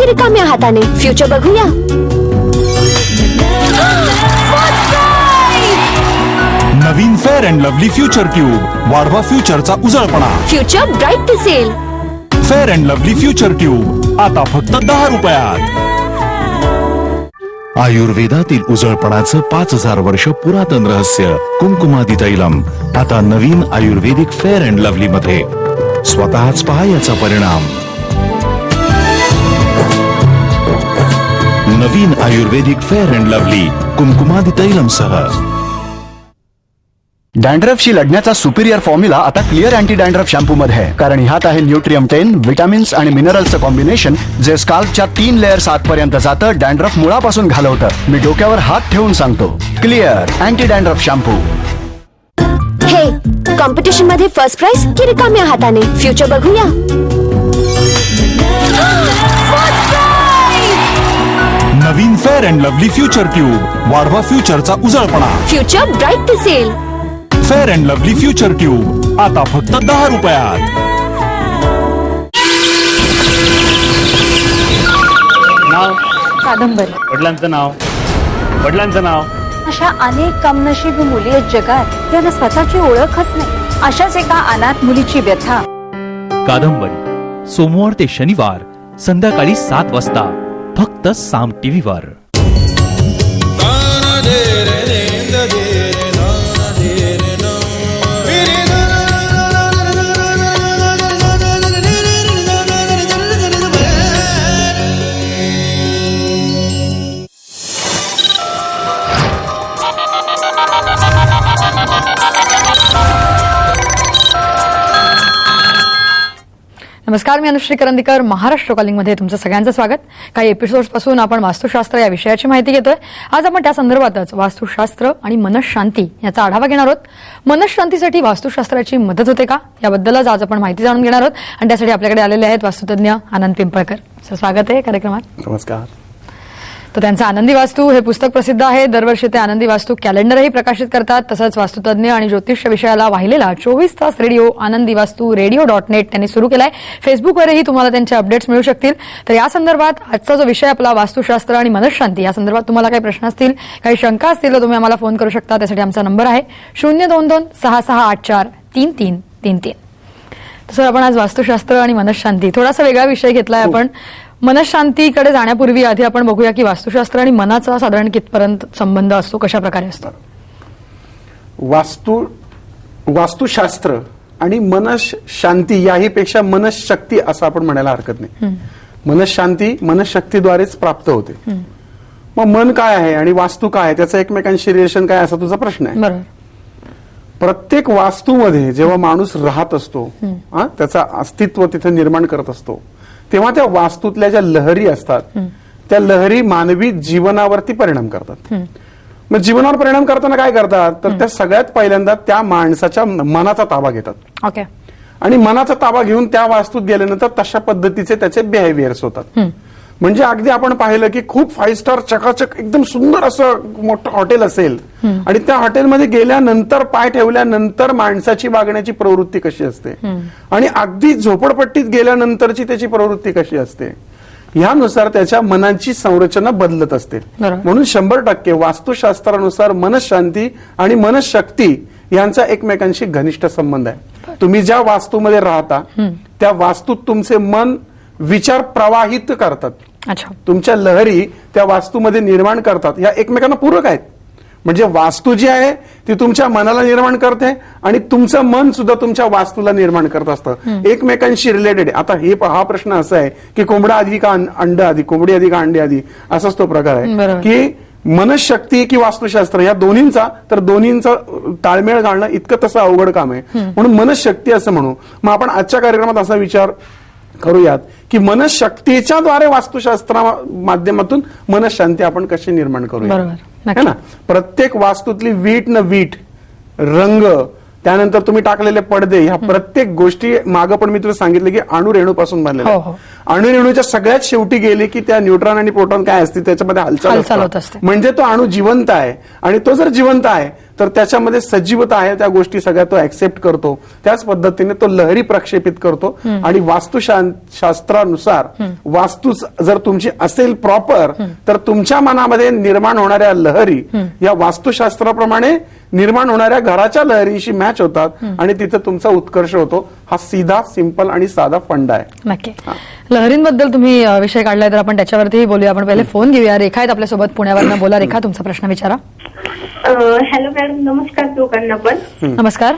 की रिकाम्या हाताने? फ्युचर बघूया. नवीन Fair and Lovely future tube. वाढवा फ्युचरचा उजळपणा. फ्युचर ब्राईट दिसेल. Fair and Lovely future tube आता फक्त 10 रुपयात. आयुर्वेदातील उजळपणाचं 5000 वर्ष पुरातन रहस्य कुंकुमादी तैलम आता नवीन आयुर्वेदिक फेअर अँड लवली मध्ये. स्वतःच पहा याचा परिणाम. नवीन आयुर्वेदिक Fair and Lovely Kumkumadi Tailam सह. डॅन्ड्रफशी लढण्याचा सुपिरियर फॉर्म्युला आता क्लिअर अँटी डॅन्ड्रफ शॅम्पू मध्ये आहे, कारण ह्यात आहे न्यूट्रियम 10, विटामिन्स आणि मिनरल्सचं कॉम्बिनेशन जे स्काल्पच्या 3 लेयर्स आतपर्यंत जातं, डॅन्ड्रफ मुळापासून घालवतं. मी डोक्यावर हात ठेवून सांगतो, क्लिअर अँटी डॅन्ड्रफ शॅम्पू. हे कॉम्पिटिशन मध्ये फर्स्ट प्राइज की रिकाम्या हाताने? फ्युचर बघूया. नवीन Fair and Lovely future tube. वाढवा फ्युचरचा उजळपणा. फ्युचर ब्राईट दिसेल. Fair and Lovely future tube आता फक्त 10 रुपयात. नाव कादंबरी. वडिलांचं नाव. वडिलांचं नाव. अशा अनेक कमनशीब मुली आहेत जगात, ज्यांना स्वतःची ओळखच नाही. अशाच एका अनाथ मुलीची व्यथा. कादंबरी सोमवार ते शनिवार संध्याकाळी 7 वाजता फक्त साम टीव्हीवर. नमस्कार, मी अनुश्री करंदीकर. महाराष्ट्र कॉलिंग मध्ये तुमचं सगळ्यांचं स्वागत. काही एपिसोड्स पासून आपण वास्तुशास्त्र या विषयाची माहिती घेतोय. आज आपण त्या संदर्भातच वास्तुशास्त्र आणि मनशांती याचा आढावा घेणार आहोत. मनशांतीसाठी वास्तुशास्त्राची मदत होते का, याबद्दलच आज आपण माहिती जाणून घेणार आहोत. आणि त्यासाठी आपल्याकडे आलेले आहेत वास्तुतज्ञ आनंद पिंपळकर. सर, स्वागत आहे कार्यक्रमात. नमस्कार. तर त्यांचं आनंदी वास्तू हे पुस्तक प्रसिद्ध आहे. दरवर्षी ते आनंदी वास्तू कॅलेंडरही प्रकाशित करतात. तसंच वास्तुतज्ञ आणि ज्योतिष विषयाला वाहिलेला 24 तास रेडिओ आनंदी वास्तू radio.net त्यांनी सुरू केलाय. फेसबुकवरही तुम्हाला त्यांचे अपडेट्स मिळू शकतील. तर या संदर्भात आजचा जो विषय आपला वास्तुशास्त्र आणि मनशांती या संदर्भात तुम्हाला काही प्रश्न असतील, काही शंका असतील तर तुम्ही आम्हाला फोन करू शकता. त्यासाठी आमचा नंबर आहे 022-6684-3333. तर आपण आज वास्तुशास्त्र आणि मनशांती थोडासा वेगळा विषय घेतलाय आपण. मनशांतीकडे जाण्यापूर्वी आधी आपण बघूया की वास्तुशास्त्र आणि मनाचा साधारण कितपर्यंत संबंध असतो, कशा प्रकारे असतो. वास्तुशास्त्र आणि मनशांती याहीपेक्षा मनशक्ती असं आपण म्हणायला हरकत नाही. मनशांती मनशक्तीद्वारेच प्राप्त होते. मग मन काय आहे आणि वास्तू काय आहे, त्याचं एकमेकांशी रिलेशन काय, असा तुझा प्रश्न आहे. बरोबर. प्रत्येक वास्तूमध्ये जेव्हा माणूस राहत असतो, त्याचा अस्तित्व तिथे निर्माण करत असतो, तेव्हा त्या वास्तूतल्या ज्या लहरी असतात त्या लहरी मानवी जीवनावरती परिणाम करतात. मग जीवनावर परिणाम करताना काय करतात, तर त्या सगळ्यात पहिल्यांदा त्या माणसाच्या मनाचा ताबा घेतात. ओके. आणि मनाचा ताबा घेऊन त्या वास्तूत गेल्यानंतर तशा पद्धतीचे त्याचे बिहेवियर्स होतात. म्हणजे अगदी आपण पाहिलं की खूप 5 स्टार चकाचक एकदम सुंदर असं मोठं हॉटेल असेल आणि त्या हॉटेलमध्ये गेल्यानंतर पाय ठेवल्यानंतर माणसाची वागण्याची प्रवृत्ती कशी असते आणि अगदी झोपडपट्टीत गेल्यानंतरची त्याची प्रवृत्ती कशी असते, ह्यानुसार त्याच्या मनाची संरचना बदलत असते. म्हणून 100% वास्तुशास्त्रानुसार मनशांती आणि मनशक्ती यांचा एकमेकांशी घनिष्ठ संबंध आहे. तुम्ही ज्या वास्तूमध्ये राहता त्या वास्तूत तुमचे मन विचार प्रवाहित करतात. अच्छा. तुमच्या लहरी त्या वास्तूमध्ये निर्माण करतात. या एकमेकांना पूरक आहेत. म्हणजे वास्तू जी आहे ती तुमच्या मनाला निर्माण करते आणि तुमचं मन सुद्धा तुमच्या वास्तूला निर्माण करत असतं. एकमेकांशी रिलेटेड. आता हा प्रश्न असा आहे की कोंबडा आधी का अंड आधी, कोंबडी आधी का अंडे आधी, असाच तो प्रकार आहे की मनशक्ती की वास्तुशास्त्र या दोन्हींचा ताळमेळ घालणं इतकं तसं अवघड काम आहे. म्हणून मनशक्ती असं म्हणू. मग आपण आजच्या कार्यक्रमात असा विचार करूयात की मनशक्तीच्या द्वारे वास्तुशास्त्रा माध्यमातून मनशांती आपण कशी निर्माण करूया. है ना. प्रत्येक वास्तूतली वीट न वीट, रंग, त्यानंतर तुम्ही टाकलेले पडदे, ह्या प्रत्येक गोष्टी मागं पण मी तुला सांगितलं की अणुरेणूपासून बनलेल्या हो. अणुरेणूच्या सगळ्यात शेवटी गेले की त्या न्यूट्रॉन आणि प्रोटॉन काय असते त्याच्यामध्ये हालचाल होत असते. म्हणजे तो अणू जिवंत आहे, आणि तो जर जिवंत आहे तर त्याच्यामध्ये सजीवता आहे, त्या गोष्टी सगळ्या तो ऍक्सेप्ट करतो. त्याच पद्धतीने तो लहरी प्रक्षेपित करतो. आणि वास्तुशास्त्रानुसार वास्तू जर तुमची असेल प्रॉपर, तर तुमच्या मनामध्ये निर्माण होणाऱ्या लहरी या वास्तुशास्त्राप्रमाणे निर्माण होणाऱ्या घराच्या लहरीशी मॅच होतात आणि तिथे तुमचा उत्कर्ष होतो. हा सीधा, सिंपल आणि साधा फंडा आहे. नक्की. लहरींबद्दल तुम्ही विषय काढलाय तर आपण त्याच्यावरतीही बोलूया. आपण पहिले फोन घेऊया. रेखा आहेत आपल्यासोबत पुण्यावरनं. बोला रेखा, तुमचा प्रश्न विचारा. हॅलो मॅडम, नमस्कार दोघांना पण. नमस्कार.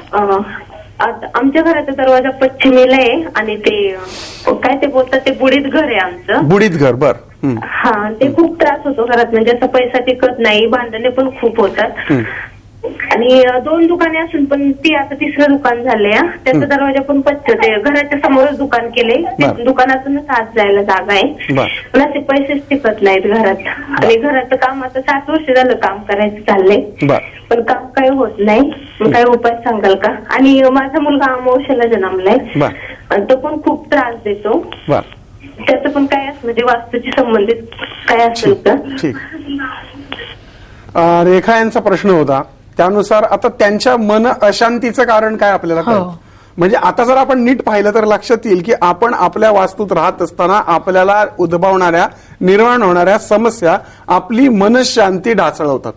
आमच्या घराचा दरवाजा पश्चिमेला आहे आणि ते काय ते बोलतात ते बुडीत घर आहे आमचं. बुडीत घर, बर. हा, ते खूप त्रास होतो घरात, म्हणजे असा पैसा टिकत नाही, भांडणे पण खूप होतात. आणि 2 दुकाने असून पण ती आता 3रं दुकान झालंय. त्याचा दरवाजा पण ते घराच्या समोरच दुकान केलंय, दुकानातूनच आत जायला जागा आहे, पण असे पैसेच टिकत नाहीत घरात. आणि घराचं काम आता 7 वर्ष झालं काम करायचं चाललंय, पण काम काही होत नाही. मग काय उपाय सांगाल का? आणि माझा मुलगा अमावस्येला जन्मलाय, तो पण खूप त्रास देतो. त्याचं पण काय असं म्हणजे वास्तूची संबंधित काय असेल का? रेखा यांचा प्रश्न होता त्यानुसार आता त्यांच्या मन अशांतीचं कारण काय आपल्याला कळतं. म्हणजे आता जर आपण नीट पाहिलं तर लक्षात येईल की आपण आपल्या वास्तूत राहत असताना आपल्याला उद्भवणाऱ्या, निर्माण होणाऱ्या समस्या आपली मनशांती ढासळवतात.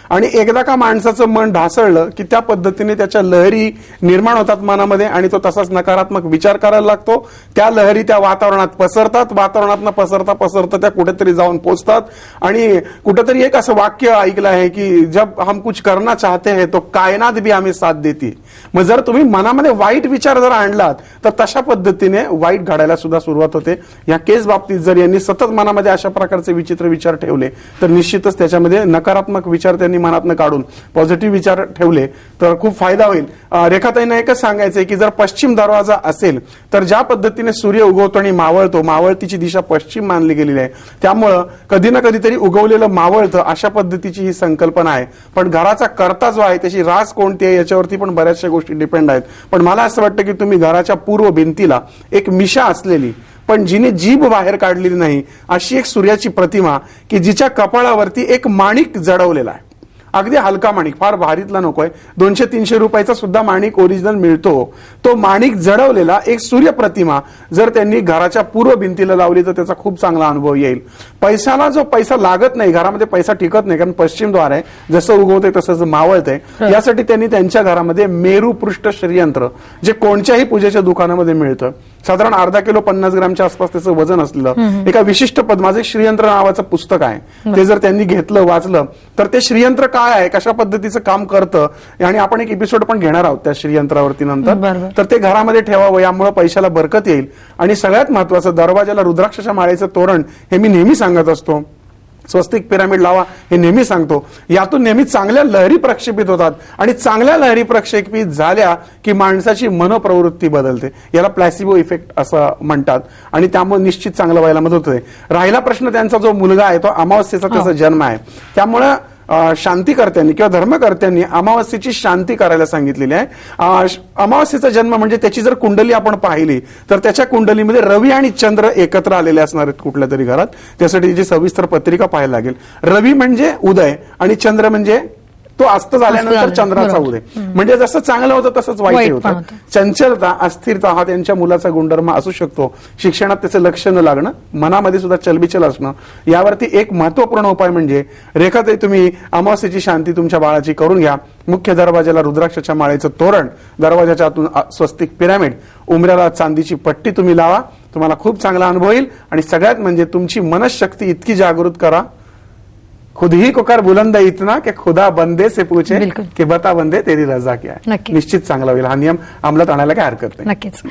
आणि एकदा का माणसाचं मन ढासळलं की त्या पद्धतीने त्याच्या लहरी निर्माण होतात मनामध्ये, आणि तो तसाच नकारात्मक विचार करायला लागतो. त्या लहरी त्या वातावरणात पसरतात, वातावरणात पसरता पसरता त्या कुठेतरी जाऊन पोहोचतात. आणि कुठेतरी एक असं वाक्य ऐकलं आहे की जब हम कुछ करना चाहते हैं तो कायनात भी हमें साथ देती. मग जर तुम्ही मनामध्ये वाईट विचार जर आणलात तर तशा पद्धतीने वाईट घडायला सुद्धा सुरुवात होते. या केस बाबतीत जर यांनी सतत मनामध्ये अशा प्रकारचे विचित्र विचार ठेवले तर निश्चितच त्याच्यामध्ये नकारात्मक विचार त्यांनी मनातनं काढून पॉझिटिव्ह विचार ठेवले तर खूप फायदा होईल. रेखाताईंना एकच सांगायचंय की जर पश्चिम दरवाजा असेल तर ज्या पद्धतीने सूर्य उगवतो आणि मावळतो, मावळतीची दिशा पश्चिम मानली गेलेली आहे, त्यामुळं कधी ना कधीतरी उगवलेलं मावळतं, अशा पद्धतीची ही संकल्पना आहे. पण घराचा कर्ता जो आहे त्याची रास कोणती आहे याच्यावरती पण बऱ्याचशा गोष्टी डिपेंड आहेत. पण मला असं वाटतं की तुम्ही घराच्या पूर्व भिंतीला एक मिशा असलेली पण जिने जीभ बाहेर काढलेली नाही अशी एक सूर्याची प्रतिमा की जिच्या कपाळावरती एक माणिक जडवलेला आहे, अगदी हलका माणिक, फार भारीतला नकोय, 200-300 रुपयाचा सुद्धा माणिक ओरिजिनल मिळतो, तो माणिक जडवलेला एक सूर्य प्रतिमा जर त्यांनी घराच्या पूर्व भिंतीला लावली तर त्याचा खूप चांगला अनुभव येईल. पैशाला जो पैसा लागत नाही, घरामध्ये पैसा टिकत नाही, कारण पश्चिम द्वार आहे, जसं उगवतंय तसंच मावळतंय. यासाठी त्यांनी त्यांच्या घरामध्ये मेरू पृष्ठ श्रीयंत्र, जे कोणत्याही पूजेच्या दुकानामध्ये मिळतं, साधारण अर्धा किलो 50 ग्रामच्या आसपास त्याचं वजन असलेलं एका विशिष्ट माझं श्रीयंत्र नावाचं पुस्तक आहे, ते जर त्यांनी घेतलं, वाचलं तर ते श्रीयंत्र काय आहे, कशा पद्धतीचं काम करतं, आणि आपण एक एपिसोड पण घेणार आहोत त्या श्रीयंत्रावरती नंतर, तर ते घरामध्ये ठेवावं, यामुळे पैशाला बरकत येईल. आणि सगळ्यात महत्वाचं, दरवाजाला रुद्राक्षाच्या माळेचं तोरण, हे मी नेहमी सांगत असतो. स्वस्तिक पिरामिड लावा हे नेहमी सांगतो. यातून नेहमी चांगल्या लहरी प्रक्षेपित होतात आणि चांगल्या लहरी प्रक्षेपित झाल्या की माणसाची मनोप्रवृत्ती बदलते. याला प्लॅसिबो इफेक्ट असं म्हणतात आणि त्यामुळे निश्चित चांगलं व्हायला मदत होते. राहिला प्रश्न त्यांचा जो मुलगा आहे तो अमावस्येचा त्याचा जन्म आहे, त्यामुळे शांतिकर्त्यांनी किंवा धर्मकर्त्यांनी अमावस्येची शांती करायला सांगितलेली आहे. अमावस्येचा जन्म म्हणजे त्याची जर कुंडली आपण पाहिली तर त्याच्या कुंडलीमध्ये रवी आणि चंद्र एकत्र आलेले असणार आहेत कुठल्या तरी घरात. त्यासाठी जी सविस्तर पत्रिका पाहायला लागेल. रवी म्हणजे उदय आणि चंद्र म्हणजे तो अस्त झाल्यानंतर चंद्राचा उदय, म्हणजे जसं चांगलं होतं तसंच वाईट होतं. चंचलता, अस्थिरता हा त्यांच्या मुलाचा गुणधर्म असू शकतो. शिक्षणात त्याचं लक्ष न लागणं, मनामध्ये सुद्धा चलबिचल असणं. यावरती एक महत्वपूर्ण उपाय म्हणजे रेखाताई, तुम्ही अमावस्येची शांती तुमच्या बाळाची करून घ्या. मुख्य दरवाजाला रुद्राक्षाच्या माळेचं तोरण, दरवाजाच्या आतून स्वस्तिक पिरामिड, उमऱ्याला चांदीची पट्टी तुम्ही लावा. तुम्हाला खूप चांगला अनुभव येईल. आणि सगळ्यात म्हणजे तुमची मनशक्ती इतकी जागृत करा, खुद ही कोकार बुलंद इतना कि खुदा बंदे से पूछे कि बता बंदे तेरी रजा क्या है. निश्चित चांगला होईल. हा नियम अंमलात आणायला काय हरकत नाही. नक्कीच.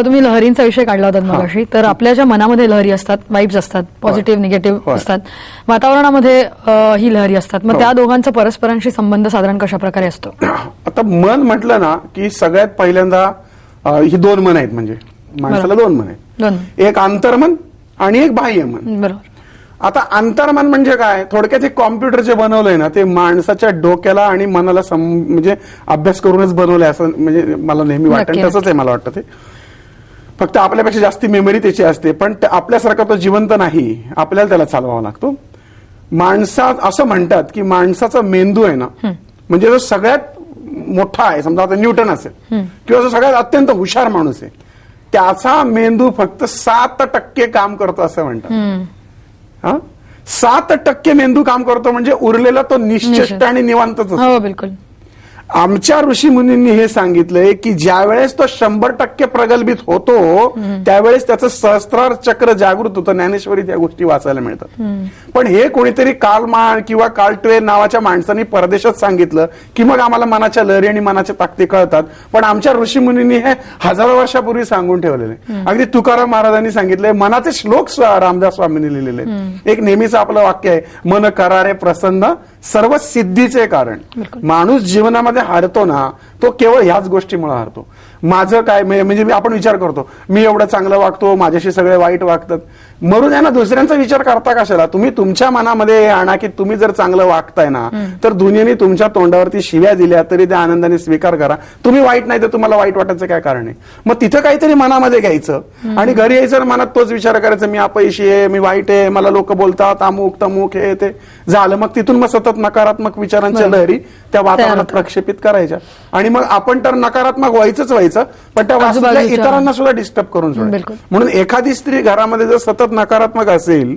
तुम्ही लहरींचा विषय काढला होता मगाशी, तर आपल्या ज्या मनामध्ये लहरी असतात, वाईब्स असतात, पॉझिटिव्ह निगेटिव्ह असतात, वातावरणामध्ये ही लहरी असतात, मग त्या दोघांचा परस्परांशी संबंध साधारण कशा प्रकारे असतो? आता मन म्हटलं ना की सगळ्यात पहिल्यांदा ही 2 मन आहेत, म्हणजे माणसाला 2 मन आहेत, एक अंतर्मन आणि एक बाह्य मन. बरोबर. आता अंतर्मन म्हणजे काय? थोडक्यात हे कॉम्प्युटर जे बनवलंय ना ते माणसाच्या डोक्याला आणि मनाला म्हणजे अभ्यास करूनच बनवलंय असं म्हणजे मला नेहमी वाटतं. नक्की, तसंच आहे मला वाटतं ते. फक्त आपल्यापेक्षा जास्ती मेमरी त्याची असते, पण आपल्यासारखा तो जिवंत नाही, आपल्याला त्याला चालवावा लागतो. असं म्हणतात की माणसाचा मेंदू आहे ना म्हणजे जो सगळ्यात मोठा आहे, समजा आता न्यूटन असेल किंवा जो सगळ्यात अत्यंत हुशार माणूस आहे, त्याचा मेंदू फक्त 7% काम करतो असं म्हणतात. 7% मेंदू काम करतो म्हणजे उरलेला तो निश्चित आणि निवांतच असतो. हो बिलकुल. आमच्या ऋषीमुनींनी हे सांगितलंय की ज्या वेळेस तो 100% प्रगल्भित होतो त्यावेळेस त्याचं सहस्त्रार चक्र जागृत होतं. ज्ञानेश्वरी त्या गोष्टी वाचायला मिळतात. पण हे कोणीतरी कार्ल किंवा कार्ल ट्वेन नावाच्या माणसांनी परदेशात सांगितलं की मग आम्हाला मनाच्या लहरी आणि मनाच्या ताकदी कळतात. पण आमच्या ऋषीमुनींनी हे हजारो वर्षापूर्वी सांगून ठेवलेले. अगदी तुकाराम महाराजांनी सांगितलंय, मनाचे श्लोक रामदास स्वामींनी लिहिलेले. एक नेहमीच आपलं वाक्य आहे, मन करारे प्रसन्न सर्व सिद्धीचे कारण. माणूस जीवनामध्ये हारतो ना तो केवळ ह्याच गोष्टीमुळे हारतो. माझं काय म्हणजे आपण विचार करतो मी एवढं चांगलं वागतो, माझ्याशी सगळे वाईट वागतात. मरून आहे ना, दुसऱ्यांचा विचार करता कशाला? तुम्ही तुमच्या मनामध्ये आणा की तुम्ही जर चांगलं वागताय ना तर दुनियेने तुमच्या तोंडावरती शिव्या दिल्या तरी त्या आनंदाने स्वीकार करा. तुम्ही वाईट नाही तर तुम्हाला वाईट वाटायचं काय कारण आहे? मग तिथं काहीतरी मनामध्ये घ्यायचं आणि घरी यायचं मनात तोच विचार करायचा, मी अपयशी आहे, मी वाईट आहे, मला लोक बोलतात अमुक तमुक हे ते झालं. मग तिथून मग सतत नकारात्मक विचारांच्या लहरी त्या वातावरणात प्रक्षेपित करायच्या आणि मग आपण तर नकारात्मक व्हायचं पण त्या वास्तवाला इतरांना सुद्धा डिस्टर्ब करून सोडायचं. म्हणून एखादी स्त्री घरामध्ये जर सतत नकारात्मक असेल,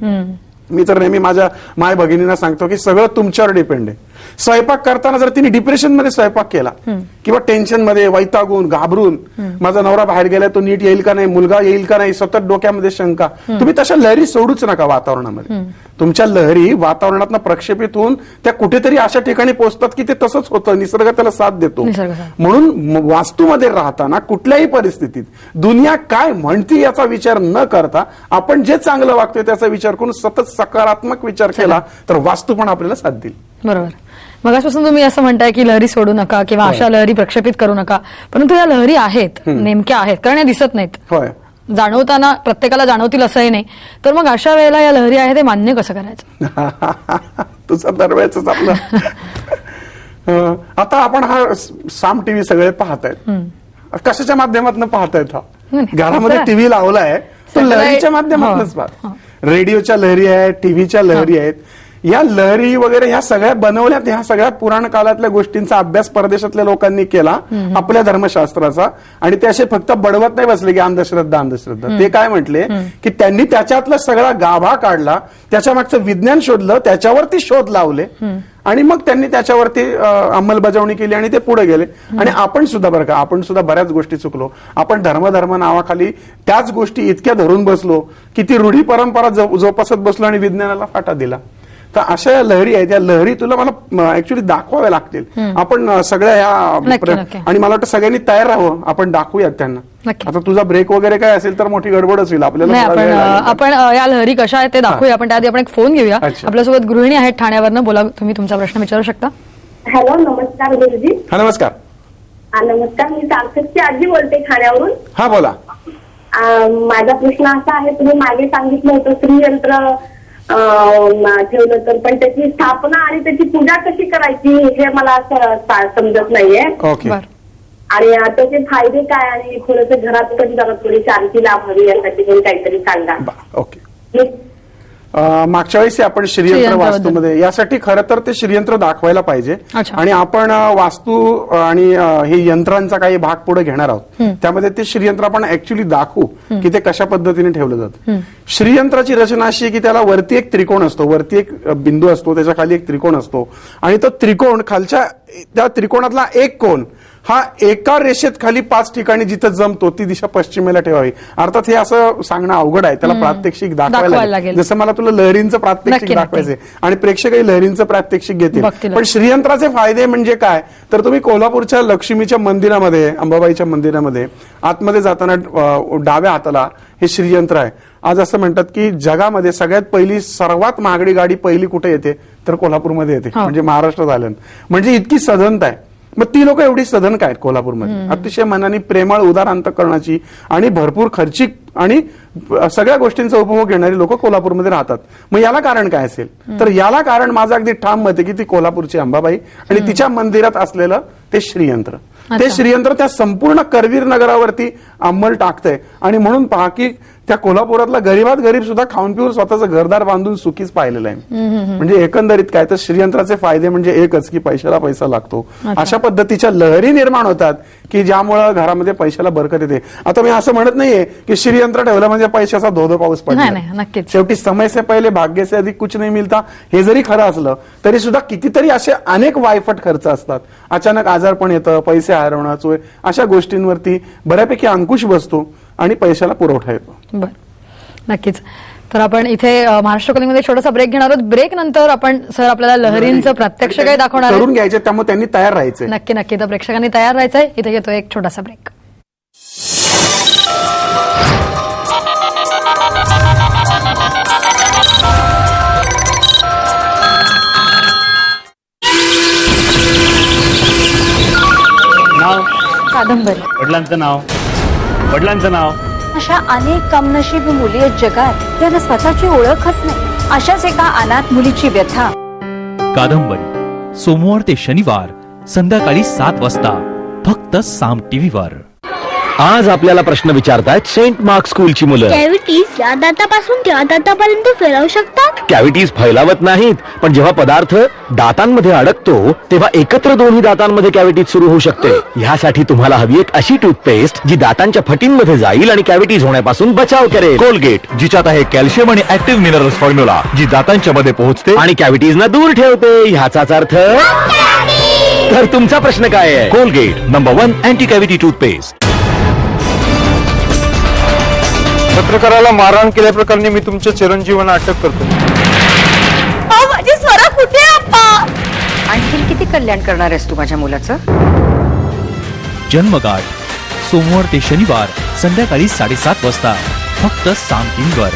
मी तर नेहमी माझ्या माय भगिनींना सांगतो की सगळं तुमच्यावर डिपेंड आहे. स्वयंपाक करताना जर तिने डिप्रेशन मध्ये स्वयंपाक केला किंवा टेन्शन मध्ये वैतागून घाबरून माझा नवरा बाहेर गेलाय तो नीट येईल का नाही, मुलगा येईल का नाही, सतत डोक्यामध्ये शंका, तुम्ही तशा लहरी सोडूच नका वातावरणामध्ये. तुमच्या लहरी वातावरणात प्रक्षेपित होऊन त्या कुठेतरी अशा ठिकाणी पोहोचतात की ते तसंच होतं, निसर्ग त्याला साथ देतो. म्हणून वास्तूमध्ये राहताना कुठल्याही परिस्थितीत दुनिया काय म्हणती याचा विचार न करता आपण जे चांगलं वागतोय त्याचा विचार करून सतत सकारात्मक विचार केला तर वास्तू पण आपल्याला साथ देईल. बरोबर. मगापासून तुम्ही असं म्हणताय की लहरी सोडू नका किंवा अशा लहरी प्रक्षेपित करू नका, परंतु या लहरी आहेत, नेमक्या आहेत, कारण या दिसत नाहीत. होय, जाणवताना प्रत्येकाला जाणवतील असंही नाही. तर मग अशा वेळेला या लहरी आहे ते मान्य कसं करायचं? तुझा दरवेळेच आपलं. आता आपण हा साम टीव्ही सगळे पाहतायत, कशाच्या माध्यमातून पाहतायत? हा घरामध्ये टीव्ही लावलाय तो लहरीच्या माध्यमातूनच पाहत. रेडिओच्या लहरी आहेत, टीव्हीच्या लहरी आहेत. या लहरी वगैरे ह्या सगळ्या बनवल्यात, ह्या सगळ्या पुराण काळातल्या गोष्टींचा अभ्यास परदेशातल्या लोकांनी केला आपल्या धर्मशास्त्राचा, आणि ते असे फक्त बडवत नाही बसले की अंधश्रद्धा अंधश्रद्धा. ते काय म्हटले की त्यांनी त्याच्यातला सगळा गाभा काढला, त्याच्या मागचं विज्ञान शोधलं, त्याच्यावरती शोध लावले आणि मग त्यांनी त्याच्यावरती अंमलबजावणी केली आणि ते पुढे गेले. आणि आपण सुद्धा बरं का, आपण सुद्धा बऱ्याच गोष्टी चुकलो. आपण धर्म नावाखाली त्याच गोष्टी इतक्या धरून बसलो की ती रूढी परंपरा जोपासत बसलो आणि विज्ञानाला फाटा दिला. तर अशा या लहरी आहेत, या लहरी तुला मला ऍक्च्युली दाखवाव्या लागतील. आपण सगळ्या ह्या आणि मला वाटतं सगळ्यांनी तयार राहावं, आपण दाखवूयात त्यांना. आता तुझा ब्रेक वगैरे काय असेल तर मोठी गडबडच होईल आपल्याला. आपण या लहरी कशा आहेत ते दाखवूया, पण त्याआधी आपण एक फोन घेऊया. आपल्यासोबत गृहिणी आहेत ठाण्यावरनं, बोला, तुम्ही तुमचा प्रश्न विचारू शकता. हॅलो, नमस्कार गुरुजी. हा नमस्कार. नमस्कार, मी सार्थकची आजी बोलते ठाण्यावरून. हा बोला. माझा प्रश्न असा आहे, तुम्ही मागे सांगितलं होतं श्रीयंत्र ठेवलं तर, पण त्याची स्थापना आणि त्याची पूजा कशी करायची हे मला असं समजत नाहीये. ओके. आणि त्याचे फायदे काय, आणि थोडंसं घरात पण जरा थोडी शांती लाभावी यासाठी पण काहीतरी सांगा. ओके. मागच्या वेळेस आपण श्रीयंत्र वास्तूमध्ये, यासाठी खरं तर ते श्रीयंत्र दाखवायला पाहिजे आणि आपण वास्तू आणि हे यंत्रांचा काही भाग पुढे घेणार आहोत. त्यामध्ये ते श्रीयंत्र आपण ऍक्च्युली दाखवू की ते कशा पद्धतीने ठेवलं जातं. श्रीयंत्राची रचना अशी आहे की त्याला वरती एक त्रिकोण असतो, वरती एक बिंदू असतो, त्याच्या खाली एक त्रिकोण असतो आणि तो त्रिकोण खालच्या त्या त्रिकोणातला एक कोण हा एका रेषेत खाली 5 ठिकाणी जिथं जमतो ती दिशा पश्चिमेला ठेवावी. अर्थात हे असं सांगणं अवघड आहे, त्याला प्रात्यक्षिक दाखवायला लागेल. जसं मला तुला लहरींचं प्रात्यक्षिक दाखवायचंय आणि प्रेक्षकही लहरींचं प्रात्यक्षिक घेतील. पण श्रीयंत्राचे फायदे म्हणजे काय, तर तुम्ही कोल्हापूरच्या लक्ष्मीच्या मंदिरामध्ये, अंबाबाईच्या मंदिरामध्ये आतमध्ये जाताना डाव्या हाताला हे श्रीयंत्र आहे. आज असं म्हणतात की जगामध्ये सगळ्यात पहिली सर्वात महागडी गाडी पहिली कुठे येते तर कोल्हापूरमध्ये येते, म्हणजे महाराष्ट्रात आल्यानं. म्हणजे इतकी सधनता आहे. मग ती लोक एवढी सधन काय कोल्हापूरमध्ये, अतिशय मनाने प्रेमळ उदार अंतःकरणाची आणि भरपूर खर्चिक आणि सगळ्या गोष्टींचा उपभोग घेणारी लोक कोल्हापूरमध्ये राहतात. मग याला कारण काय असेल? तर याला कारण माझं अगदी ठाम मत आहे की ती कोल्हापूरची अंबाबाई आणि तिच्या मंदिरात असलेलं ते श्रीयंत्र. ते श्रीयंत्र त्या संपूर्ण करवीर नगरावरती अंमल टाकतंय आणि म्हणून पहा की त्या कोल्हापुरातला गरीबात गरीब सुद्धा खाऊन पिऊन स्वतःचं घरदार बांधून सुखीच पाहिलेलं आहे. म्हणजे एकंदरीत काय तर श्रीयंत्राचे फायदे म्हणजे एकच की पैशाला पैसा लागतो. अशा पद्धतीच्या लहरी निर्माण होतात की ज्यामुळं घरामध्ये पैशाला बरकत येते. आता मी असं म्हणत नाहीये की श्रीयंत्र ठेवलं म्हणजे पैशाचा धोधो पाऊस पडला. नक्कीच. शेवटी समय से पहिले भाग्य से अधिक कुछ नाही मिळता हे जरी खरं असलं तरी सुद्धा कितीतरी असे अनेक वायफट खर्च असतात. अचानक आजारपण येतं, पैसे हरवणं, चोय, अशा गोष्टींवरती बऱ्यापैकी अंकुश बसतो आणि पैशाला पुरवठा येतो. बर, नक्कीच. तर आपण इथे महाराष्ट्र कॉलिंगमध्ये छोटासा ब्रेक घेणार आहोत. ब्रेक नंतर आपण सर आपल्याला लहरींचं प्रत्यक्ष काही दाखवणार करून घ्यायचे, त्यामुळे त्यांनी तयार राहायचं. नक्की नक्की. तर प्रेक्षकांनी तयार राहायचंय. इथे घेतो एक छोटासा ब्रेक. नाव, कादंबरी. वडिलांचं नाव, वडिलांचं नाव. अशा अनेक कमनशीब मुली आहेत जगात ज्यांना स्वतःची ओळखच नाही. अशाच एका अनाथ मुलीची व्यथा. कादंबरी सोमवार ते शनिवार संध्याकाळी 7 वाजता फक्त साम टीव्हीवर. आज आपल्याला प्रश्न विचारतायत सेंट मार्क स्कूलची मुलं. कॅव्हिटीज या दातापासून त्या दातापर्यंत फिरवू शकतात. कॅव्हिटीज फैलावत नाहीत, पण जेव्हा पदार्थ दातांमध्ये अडकतो तेव्हा एकत्र दोन्ही दातांमध्ये कॅव्हिटीज सुरू होऊ शकते. ह्यासाठी तुम्हाला हवी एक अशी टूथपेस्ट जी दातांच्या फटींमध्ये जाईल आणि कॅव्हिटीज होण्यापासून बचाव करेल. कोलगेट, जिच्यात आहे कॅल्शियम आणि ऍक्टिव्ह मिनरल्स फॉर्म्युला, जी दातांच्या मध्ये पोहोचते आणि कॅव्हिटीजना दूर ठेवते. ह्याचाच अर्थ तर तुमचा प्रश्न काय आहे? Colgate number 1 anti cavity toothpaste. पत्रकाराला मारहाण केल्याप्रकरणी मी तुमच्या चिरंजीवांना अटक करतो. माझी स्वरा कुठे आहे? आणखी किती कल्याण करणार आहेस तू माझ्या मुलाचं? जन्मगाठ सोमवार ते शनिवार संध्याकाळी 7:30 वाजता फक्त साम टीव्हीवर.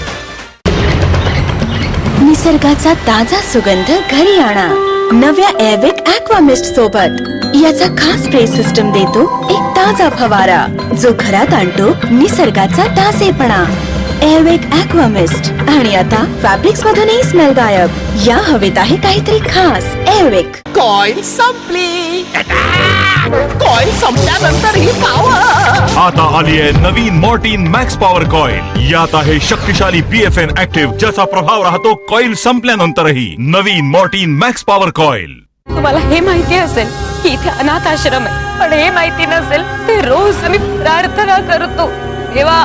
निसर्गाचा ताजा सुगंध घरी आणा नव्या एअरविक ॲक्वा मिस्ट सोबत. याचा खास स्प्रे सिस्टम देतो एक ताजा फवारा जो घरात आणतो निसर्गाचा ताजेपणा. Air Wick aqua mist. आणि आता फॅब्रिक्स मधूनही स्मेल गायब. या हवेत आहे काहीतरी खास. एअरविक. कॉईल संपली. कॉईल संपल्यानंतर ही पॉवर. आता आली आहे नवीन मॉर्टिन मॅक्स पॉवर कॉईल. यात आहे शक्तिशाली PFN ऍक्टिव्ह, ज्याचा प्रभाव राहतो कॉईल संपल्यानंतरही. नवीन मॉर्टिन मॅक्स पॉवर कॉईल. तुम्हाला हे माहिती असेल की इथे अनाथ आश्रम आहे, पण हे माहिती नसेल ते रोज आम्ही प्रार्थना करतो तेव्हा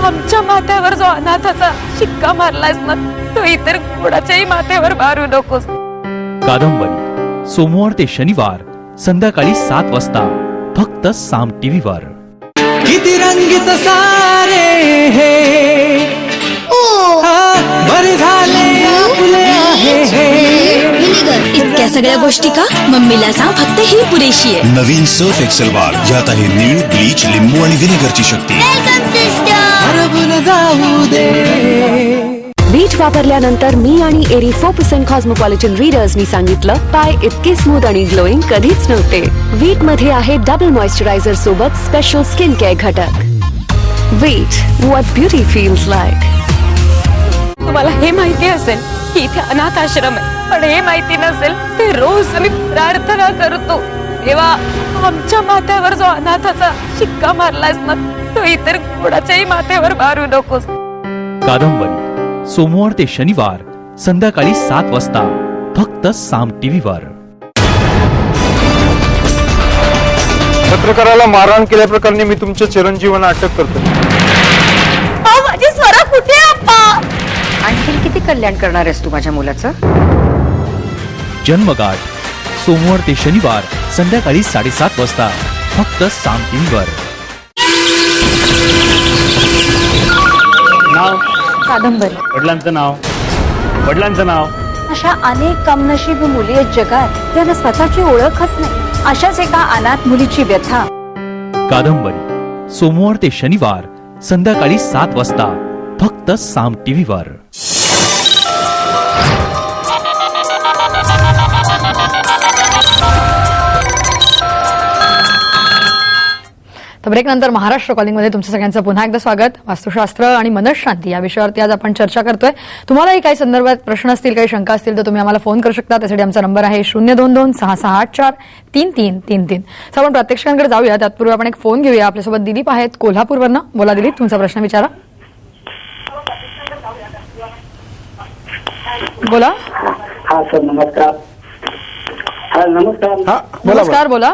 आमच्या माथ्यावर जो अनाथाचा शिक्का मारलायस ना तो इतर कोणाच्याही माथ्यावर मारू नकोस. कादंबरी सोमवार ते शनिवार संध्याकाळी 7 वाजता फक्त साम टीव्हीवर. किती रंगीत सारे हे बरे झाले फुले आहे. इतक्या सगळ्या गोष्टी का? मम्मीला सांग फक्त ही पुरेशी आहे. नवीन सर्फ एक्सेल बार, यात आहे नीळ, ब्लीच, लिंबू आणि व्हिनेगरची शक्ती. हरवून जाऊ दे. वीट वापरल्यानंतर मी आणि एरी 4% कॉस्मोपॉलिटन रीडर्सनी सांगितलं पाय इतके स्मूथ आणि ग्लोईंग कधीच नव्हते. वीट मध्ये आहे डबल मॉइश्चरायझर सोबत स्पेशल स्किन केअर घटक. वीट, व्हॉट ब्युटी फील्स लाईक. तुम्हाला हे माहिती असेल की इथे अनाथ आश्रम आहे, पण हे माहिती नसेल ते रोज आम्ही प्रार्थना करतो तेव्हा आमच्या माथ्यावर जो अनाथाचा शिक्का मारलायस ना तो इतर कोणाच्याही माथ्यावर मारू नकोस. कादंबरी सोमवार ते शनिवार संध्याकाळी 7 वाजता फक्त साम टीव्हीवर. पत्रकाराला मारहाण केल्याप्रकरणी मी तुमच्या चिरंजीवांना अटक करतो. माझी स्वरा कुठे आहे? आणखी किती कल्याण करणार आहेस तू माझ्या मुलाचं? जन्मगाठ सोमवार ते शनिवार संध्याकाळी 7:30 वाजता फक्त साम टीव्हीवर. नाव, कादंबरी. वडिलांचं नाव, वडिलांचं नाव. अशा अनेक कमनशीब मुली आहेत जगात ज्यांना स्वतःची ओळखच नाही. अशाच एका अनाथ मुलीची व्यथा. कादंबरी सोमवार ते शनिवार संध्याकाळी 7 वाजता फक्त साम टीव्हीवर. ब्रेकनंतर महाराष्ट्र कॉलिंगमध्ये तुमचं सगळ्यांचं पुन्हा एकदा स्वागत. वास्तुशास्त्र आणि मनःशांती या विषयावरती आज आपण चर्चा करतोय. तुम्हालाही काही संदर्भात प्रश्न असतील, काही शंका असतील तर तुम्ही आम्हाला फोन करू शकता. त्यासाठी आमचा नंबर आहे 022-6684-3333. तर आपण प्रात्यक्षिकांकडे जाऊया. त्यापूर्वी आपण एक फोन घेऊया. आपल्यासोबत दिलीप आहेत कोल्हापूरवरनं. बोला दिलीप, तुमचा प्रश्न विचारा. बोला. हा सर, नमस्कार. हा नमस्कार. नमस्कार, बोला.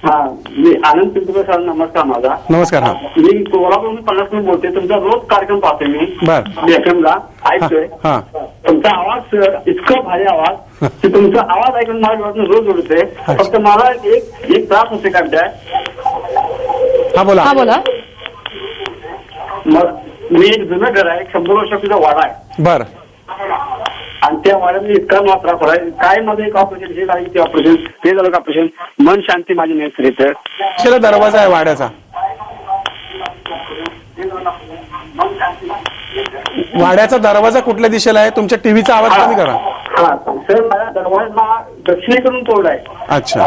हा, मी आनंद पिंपळे सर, नमस्कार माझा. नमस्कार. हा, मी कोल्हापूर 50 बोलते. तुमचा रोज कार्यक्रम पाहते मी. बर. FM ला ऐकतोय. हा, तुमचा आवाज सर इतका भारी आवाज की तुमचा आवाज ऐकून माझ्या डोळ्यातून रोज उडते. फक्त मला एक त्रास होते काय त्या. हा बोला. हा बोला. मी एक जुनं घर आहे, 100 वर्षाचा वाडा आहे. बर. आणि त्या वाड्यामध्ये इतका मला त्रास होता. काय माझं एक ऑपरेशन, हे झालं ते ऑपरेशन, ते झालं का ऑपरेशन. मन शांती माझी नाही सर इथं. कशाला दरवाजा आहे वाड्याचा? वाड्याचा दरवाजा कुठल्या दिशेला आहे? तुमच्या टीव्हीचा आवाज कमी करा. हा सर, माझा दरवाजा दक्षिणेकडून तोडला आहे. अच्छा,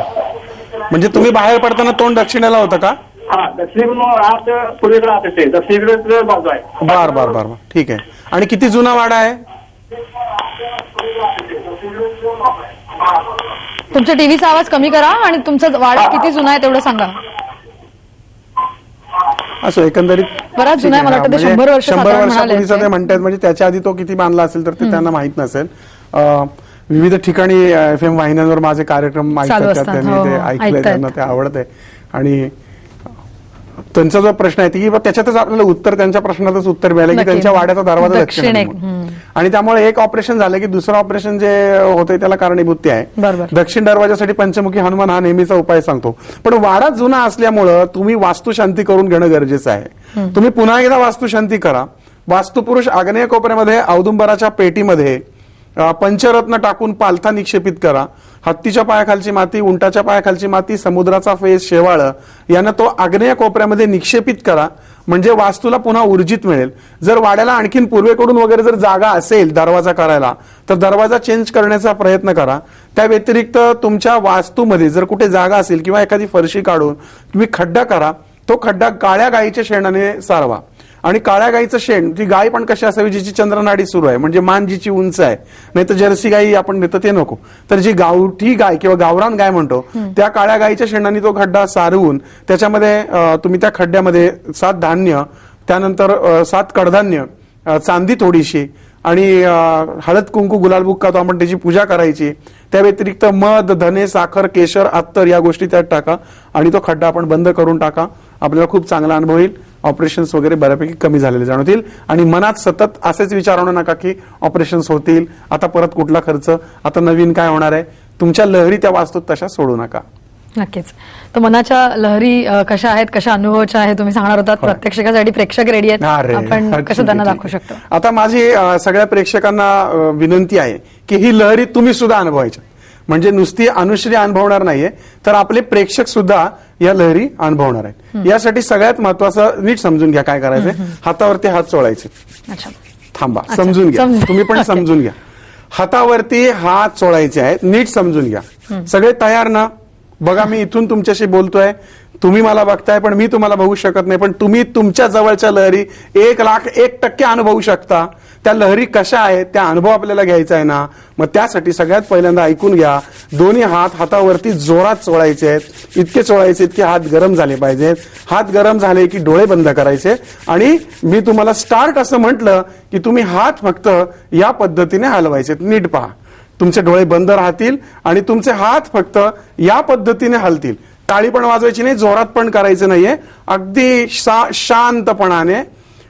म्हणजे तुम्ही बाहेर पडताना तोंड दक्षिणेला होतं का? हा, दक्षिणेकडून आत पूर्वेकडे आत येते. दक्षिणेकडे बाजू आहे. बर बर बर, ठीक आहे. आणि किती जुना वाडा आहे? तुमच्या टीव्हीचा आवाज कमी करा आणि तुमचा वाडा किती जुना आहे तेवढं सांगा. असो, एकंदरीत बराच जुना आहे. मला वाटतं ते 100 वर्ष 100 साधारण वर्षापूर्वीचं ते म्हणाले. म्हणतात. म्हणजे त्याच्या आधी तो किती बांधला असेल तर ते त्यांना माहित नसेल. विविध ठिकाणी FM वाहिन्यांवर माझे कार्यक्रम चालू ऐकतात, असतात. त्यांनी हो, ते हो, ऐकलंय, ऐकतायत. त्यांना ते आवडतंय. आणि त्यांचा जो प्रश्न आहे की त्याच्यातच आपल्याला उत्तर, त्यांच्या प्रश्नातच उत्तर मिळालं की नक्की. त्यांच्या वाड्याचा दरवाजा दक्षिण दक्षिण एक. आहे. आणि त्यामुळे एक ऑपरेशन झालं की दुसरं ऑपरेशन जे होतंय त्याला कारणीभूत ते आहे. बरोबर. दक्षिण दरवाजासाठी पंचमुखी हनुमान हा नेहमीचा उपाय सांगतो. पण वाडा जुना असल्यामुळं तुम्ही वास्तुशांती करून घेणं गरजेचं आहे. तुम्ही पुन्हा एकदा वास्तुशांती करा. वास्तुपुरुष आग्नेय कोपऱ्यामध्ये औदुंबराच्या पेटीमध्ये पंचरत्न टाकून पालथा निक्षेपित करा. हत्तीच्या पायाखालची माती, उंटाच्या पायाखालची माती, समुद्राचा फेस, शेवाळ यानं तो आग्नेय कोपऱ्यामध्ये निक्षेपित करा. म्हणजे वास्तूला पुन्हा ऊर्जित मिळेल. जर वाड्याला आणखीन पूर्वेकडून वगैरे जर जागा असेल दरवाजा करायला तर दरवाजा चेंज करण्याचा प्रयत्न करा. त्या व्यतिरिक्त तुमच्या वास्तूमध्ये जर कुठे जागा असेल किंवा एखादी फरशी काढून तुम्ही खड्डा करा. तो खड्डा काळ्या गायीच्या शेणाने सारवा. आणि काळ्या गाईचं शेण, ती गाय पण कशी असावी जिची चंद्रनाडी सुरू आहे, म्हणजे मान जिची उंच आहे. नाही तर जर्सी गाई आपण देतो ते नको. तर जी गावठी गाय किंवा गावरान गाय म्हणतो त्या काळ्या गाईच्या शेणाने तो खड्डा सारवून त्याच्यामध्ये तुम्ही त्या खड्ड्यामध्ये 7 धान्य, त्यानंतर 7 कडधान्य, चांदी थोडीशी आणि हळद कुंकू गुलाल बुक्का तो आपण त्याची पूजा करायची. त्या व्यतिरिक्त मध, धने, साखर, केशर, अत्तर या गोष्टी त्यात टाका आणि तो खड्डा आपण बंद करून टाका. आपल्याला खूप चांगला अनुभव येईल. ऑपरेशन्स वगैरे बऱ्यापैकी कमी झालेले जाणवतील. आणि मनात सतत असेच विचार आणू नका की ऑपरेशन्स होतील, आता परत कुठला खर्च, आता नवीन काय होणार आहे. तुमच्या लहरी त्या वास्तूत तशा सोडू नका. नक्कीच. तर मनाच्या लहरी कशा आहेत, कशा अनुभवाच्या आहेत तुम्ही सांगणार होतात. प्रत्यक्षासाठी प्रेक्षक रेडी आहेत, आपण कसं त्यांना दाखवू शकतो. आता माझी सगळ्या प्रेक्षकांना विनंती आहे की ही लहरी तुम्ही सुद्धा अनुभवायच्या. म्हणजे नुसती अनुश्री अनुभवणार नाहीये तर आपले प्रेक्षक सुद्धा या लहरी अनुभवणार आहेत. यासाठी सगळ्यात महत्वाचं नीट समजून घ्या काय करायचंय. हातावरती हात चोळायचे. थांबा, समजून घ्या. तुम्ही पण समजून घ्या. हातावरती हात चोळायचे आहेत. नीट समजून घ्या. सगळे तयार ना? बघा, मी इथून तुमच्याशी बोलतोय, तुम्ही मला बघताय पण मी तुम्हाला बघू शकत नाही. पण तुम्ही तुमच्या जवळच्या लहरी 1,01% अनुभवू शकता. त्या लहरी कशा आहेत त्या अनुभव आपल्याला घ्यायचा आहे ना. मग त्यासाठी सगळ्यात पहिल्यांदा ऐकून घ्या. दोन्ही हात हातावरती जोरात चोळायचे आहेत. इतके चोळायचे इतके हात गरम झाले पाहिजेत. हात गरम झाले की डोळे बंद करायचे. आणि मी तुम्हाला स्टार्ट असं म्हटलं की तुम्ही हात फक्त या पद्धतीने हलवायचे. नीट पहा, तुमचे डोळे बंद राहतील आणि तुमचे हात फक्त या पद्धतीने हलतील. टाळी पण वाजवायची नाही, जोरात पण करायचं नाहीये. अगदी शांतपणाने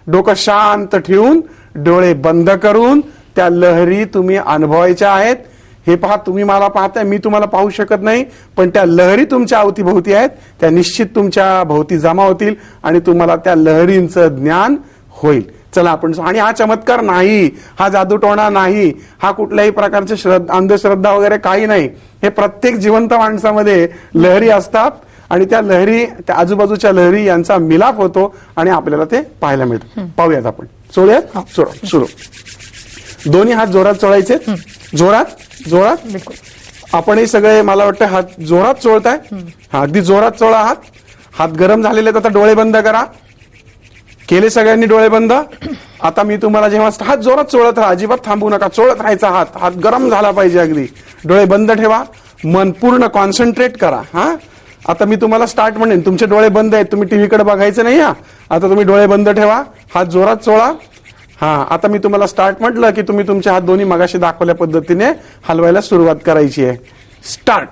डोकं शांत ठेवून डोळे बंद करून त्या लहरी तुम्ही अनुभवायच्या आहेत. हे पहा, तुम्ही मला पाहताय, मी तुम्हाला पाहू शकत नाही, पण त्या लहरी तुमच्या अवतीभोवती आहेत. त्या निश्चित तुमच्या भोवती जमा होतील आणि तुम्हाला त्या लहरींचं ज्ञान होईल. चला आपण, आणि हा चमत्कार नाही, हा जादूटोणा नाही, हा कुठल्याही प्रकारचे अंधश्रद्धा वगैरे काही नाही. हे प्रत्येक जिवंत माणसामध्ये लहरी असतात आणि त्या लहरी, त्या आजूबाजूच्या लहरी यांचा मिलाप होतो आणि आपल्याला ते पाहायला मिळतं. पाहूयात आपण. चोळूयात. सुरू. दोन्ही हात जोरात चोळायचे. जोरात जोरात. आपणही सगळे मला वाटतं हात जोरात चोळताय. अगदी जोरात चोळा हात. हात गरम झालेले आहेत, आता डोळे बंद करा. केले सगळ्यांनी डोळे बंद. आता मी तुम्हाला जेव्हा हात जोरात चोळत राहा, अजिबात थांबू नका, चोळत राहायचा हात. हात गरम झाला पाहिजे अगदी. डोळे बंद ठेवा, मन पूर्ण कॉन्सन्ट्रेट करा. हा, आता मी तुम्हाला स्टार्ट म्हणेन, तुमचे डोळे बंद आहेत, तुम्ही टीव्हीकडे बघायचं नाही. हा, आता तुम्ही डोळे बंद ठेवा, हात जोरात चोळा. हा, आता मी तुम्हाला स्टार्ट म्हटलं की तुम्ही तुमचे हात दोन्ही मगाशी दाखवल्या पद्धतीने हलवायला सुरुवात करायची आहे. स्टार्ट.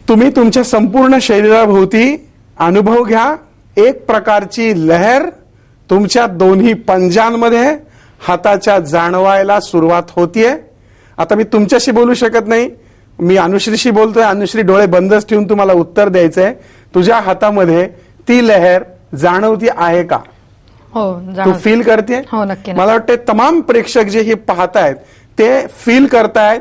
तुम्ही तुमच्या संपूर्ण शरीराभोवती अनुभव घ्या. एक प्रकारची लहर तुमच्या दोन्ही पंजांमध्ये हाताच्या जाणवायला सुरुवात होतीये. आता मी तुमच्याशी बोलू शकत नाही, मी अनुश्रीशी बोलतोय. अनुश्री, डोळे बंदच ठेवून तुम्हाला उत्तर द्यायचंय. तुझ्या हातामध्ये ती लहर जाणवती आहे का? हो, तू फील करते? हो, नक्की. मला वाटते तमाम प्रेक्षक जे हे पाहतायत ते फील करतायत.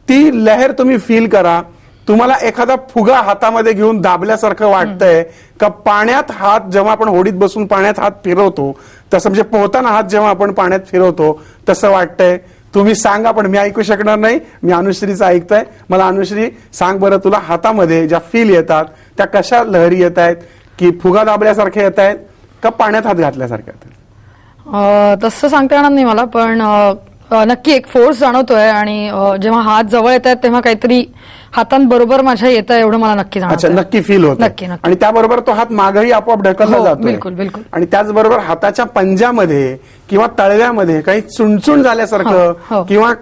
ती लहर तुम्ही फील करा. तुम्हाला एखादा फुगा हातामध्ये घेऊन दाबल्यासारखं वाटतंय का? पाण्यात हात जेव्हा आपण होडीत बसून पाण्यात हात फिरवतो तसं, म्हणजे पोहताना हात जेव्हा आपण पाण्यात फिरवतो तसं वाटतंय? तुम्ही सांगा, पण मी ऐकू शकणार नाही. मी अनुश्रीचं ऐकतोय. मला अनुश्री सांग बरं, तुला हातामध्ये ज्या फील येतात त्या कशा लहरी येत आहेत? की फुगा दाबल्यासारखे येत आहेत का पाण्यात हात घातल्यासारखे येत आहेत? तसं सांगता येणार नाही मला, पण नक्की एक फोर्स जाणवतोय. आणि जेव्हा हात जवळ येत आहेत तेव्हा काहीतरी हातांबरोबर माझ्या येत आहे, एवढं मला नक्की अच्छा, जाणवतंय. नक्की फील होत. नक्की. आणि त्याबरोबर तो हात मागही आपोआप ढकलला हो, जातो. बिलकुल बिलकुल. आणि त्याचबरोबर हाताच्या पंजामध्ये किंवा तळव्यामध्ये काही चुणचुण झाल्यासारखं किंवा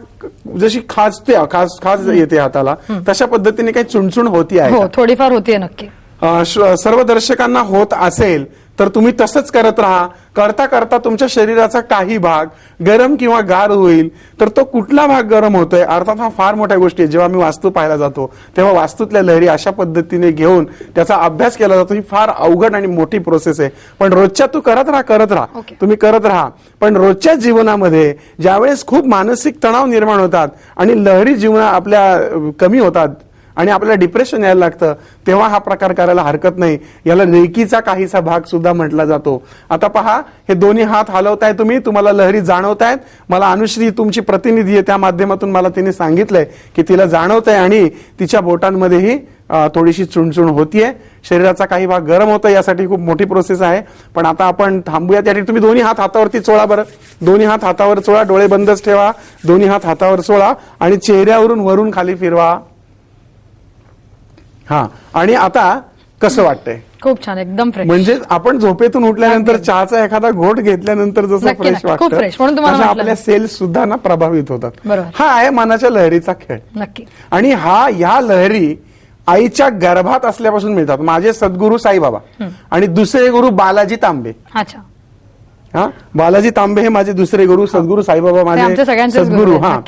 जशी खाज येते हाताला, तशा पद्धतीने काही चुणचुण होती आहे हो, का? थोडीफार होतीये नक्की. सर्व दर्शकांना होत असेल तर तुम्ही तसंच करत राहा. करता करता तुमच्या शरीराचा काही भाग गरम किंवा गार होईल. तर तो कुठला भाग गरम होतोय, अर्थात हा फार मोठ्या गोष्टी आहे. जेव्हा मी वास्तू पाहायला जातो तेव्हा वास्तूतल्या लहरी अशा पद्धतीने घेऊन त्याचा अभ्यास केला जातो. ही फार अवघड आणि मोठी प्रोसेस आहे. पण रोजच्या तू करत राहा. तुम्ही करत राहा. पण रोजच्या जीवनामध्ये ज्यावेळेस खूप मानसिक तणाव निर्माण होतात आणि लहरी जीवना आपल्या कमी होतात आणि आपल्याला डिप्रेशन यायला लागतं, तेव्हा हा प्रकार करायला हरकत नाही. याला रेकीचा काहीसा भाग सुद्धा म्हटला जातो. आता पहा, हे दोन्ही हात हलवताय तुम्ही, तुम्हाला लहरी जाणवतायत. मला अनुश्री तुमची प्रतिनिधी आहे, त्या माध्यमातून मला तिने सांगितलंय की तिला जाणवतंय आणि तिच्या बोटांमध्येही थोडीशी चुणचुण होतीये. शरीराचा काही भाग गरम होतोय, यासाठी खूप मोठी प्रोसेस आहे. पण आता आपण थांबूया. त्यासाठी तुम्ही दोन्ही हात हातावरती चोळा बरं. दोन्ही हात हातावर चोळा, डोळे बंदच ठेवा. दोन्ही हात हातावर चोळा आणि चेहऱ्यावरून वरून खाली फिरवा. हा, आणि आता कसं वाटतंय? खूप छान, एकदम फ्रेश. म्हणजे आपण झोपेतून उठल्यानंतर चहाचा एखादा घोट घेतल्यानंतर जसं नक्की, फ्रेश नक्की. खूप फ्रेश. म्हणून वाटतं तुम्हाला तसं म्हटलं. आपल्या सेल्स सुद्धा ना प्रभावित होतात. बरोबर. हा आहे मनाच्या लहरीचा खेळ. नक्की. आणि ह्या लहरी आईच्या गर्भात असल्यापासून मिळतात. माझे सद्गुरू साईबाबा आणि दुसरे गुरु बालाजी तांबे. अच्छा. हा, बालाजी तांबे हे माझे दुसरे गुरु, सद्गुरू साईबाबा माझे सद्गुरू. हा,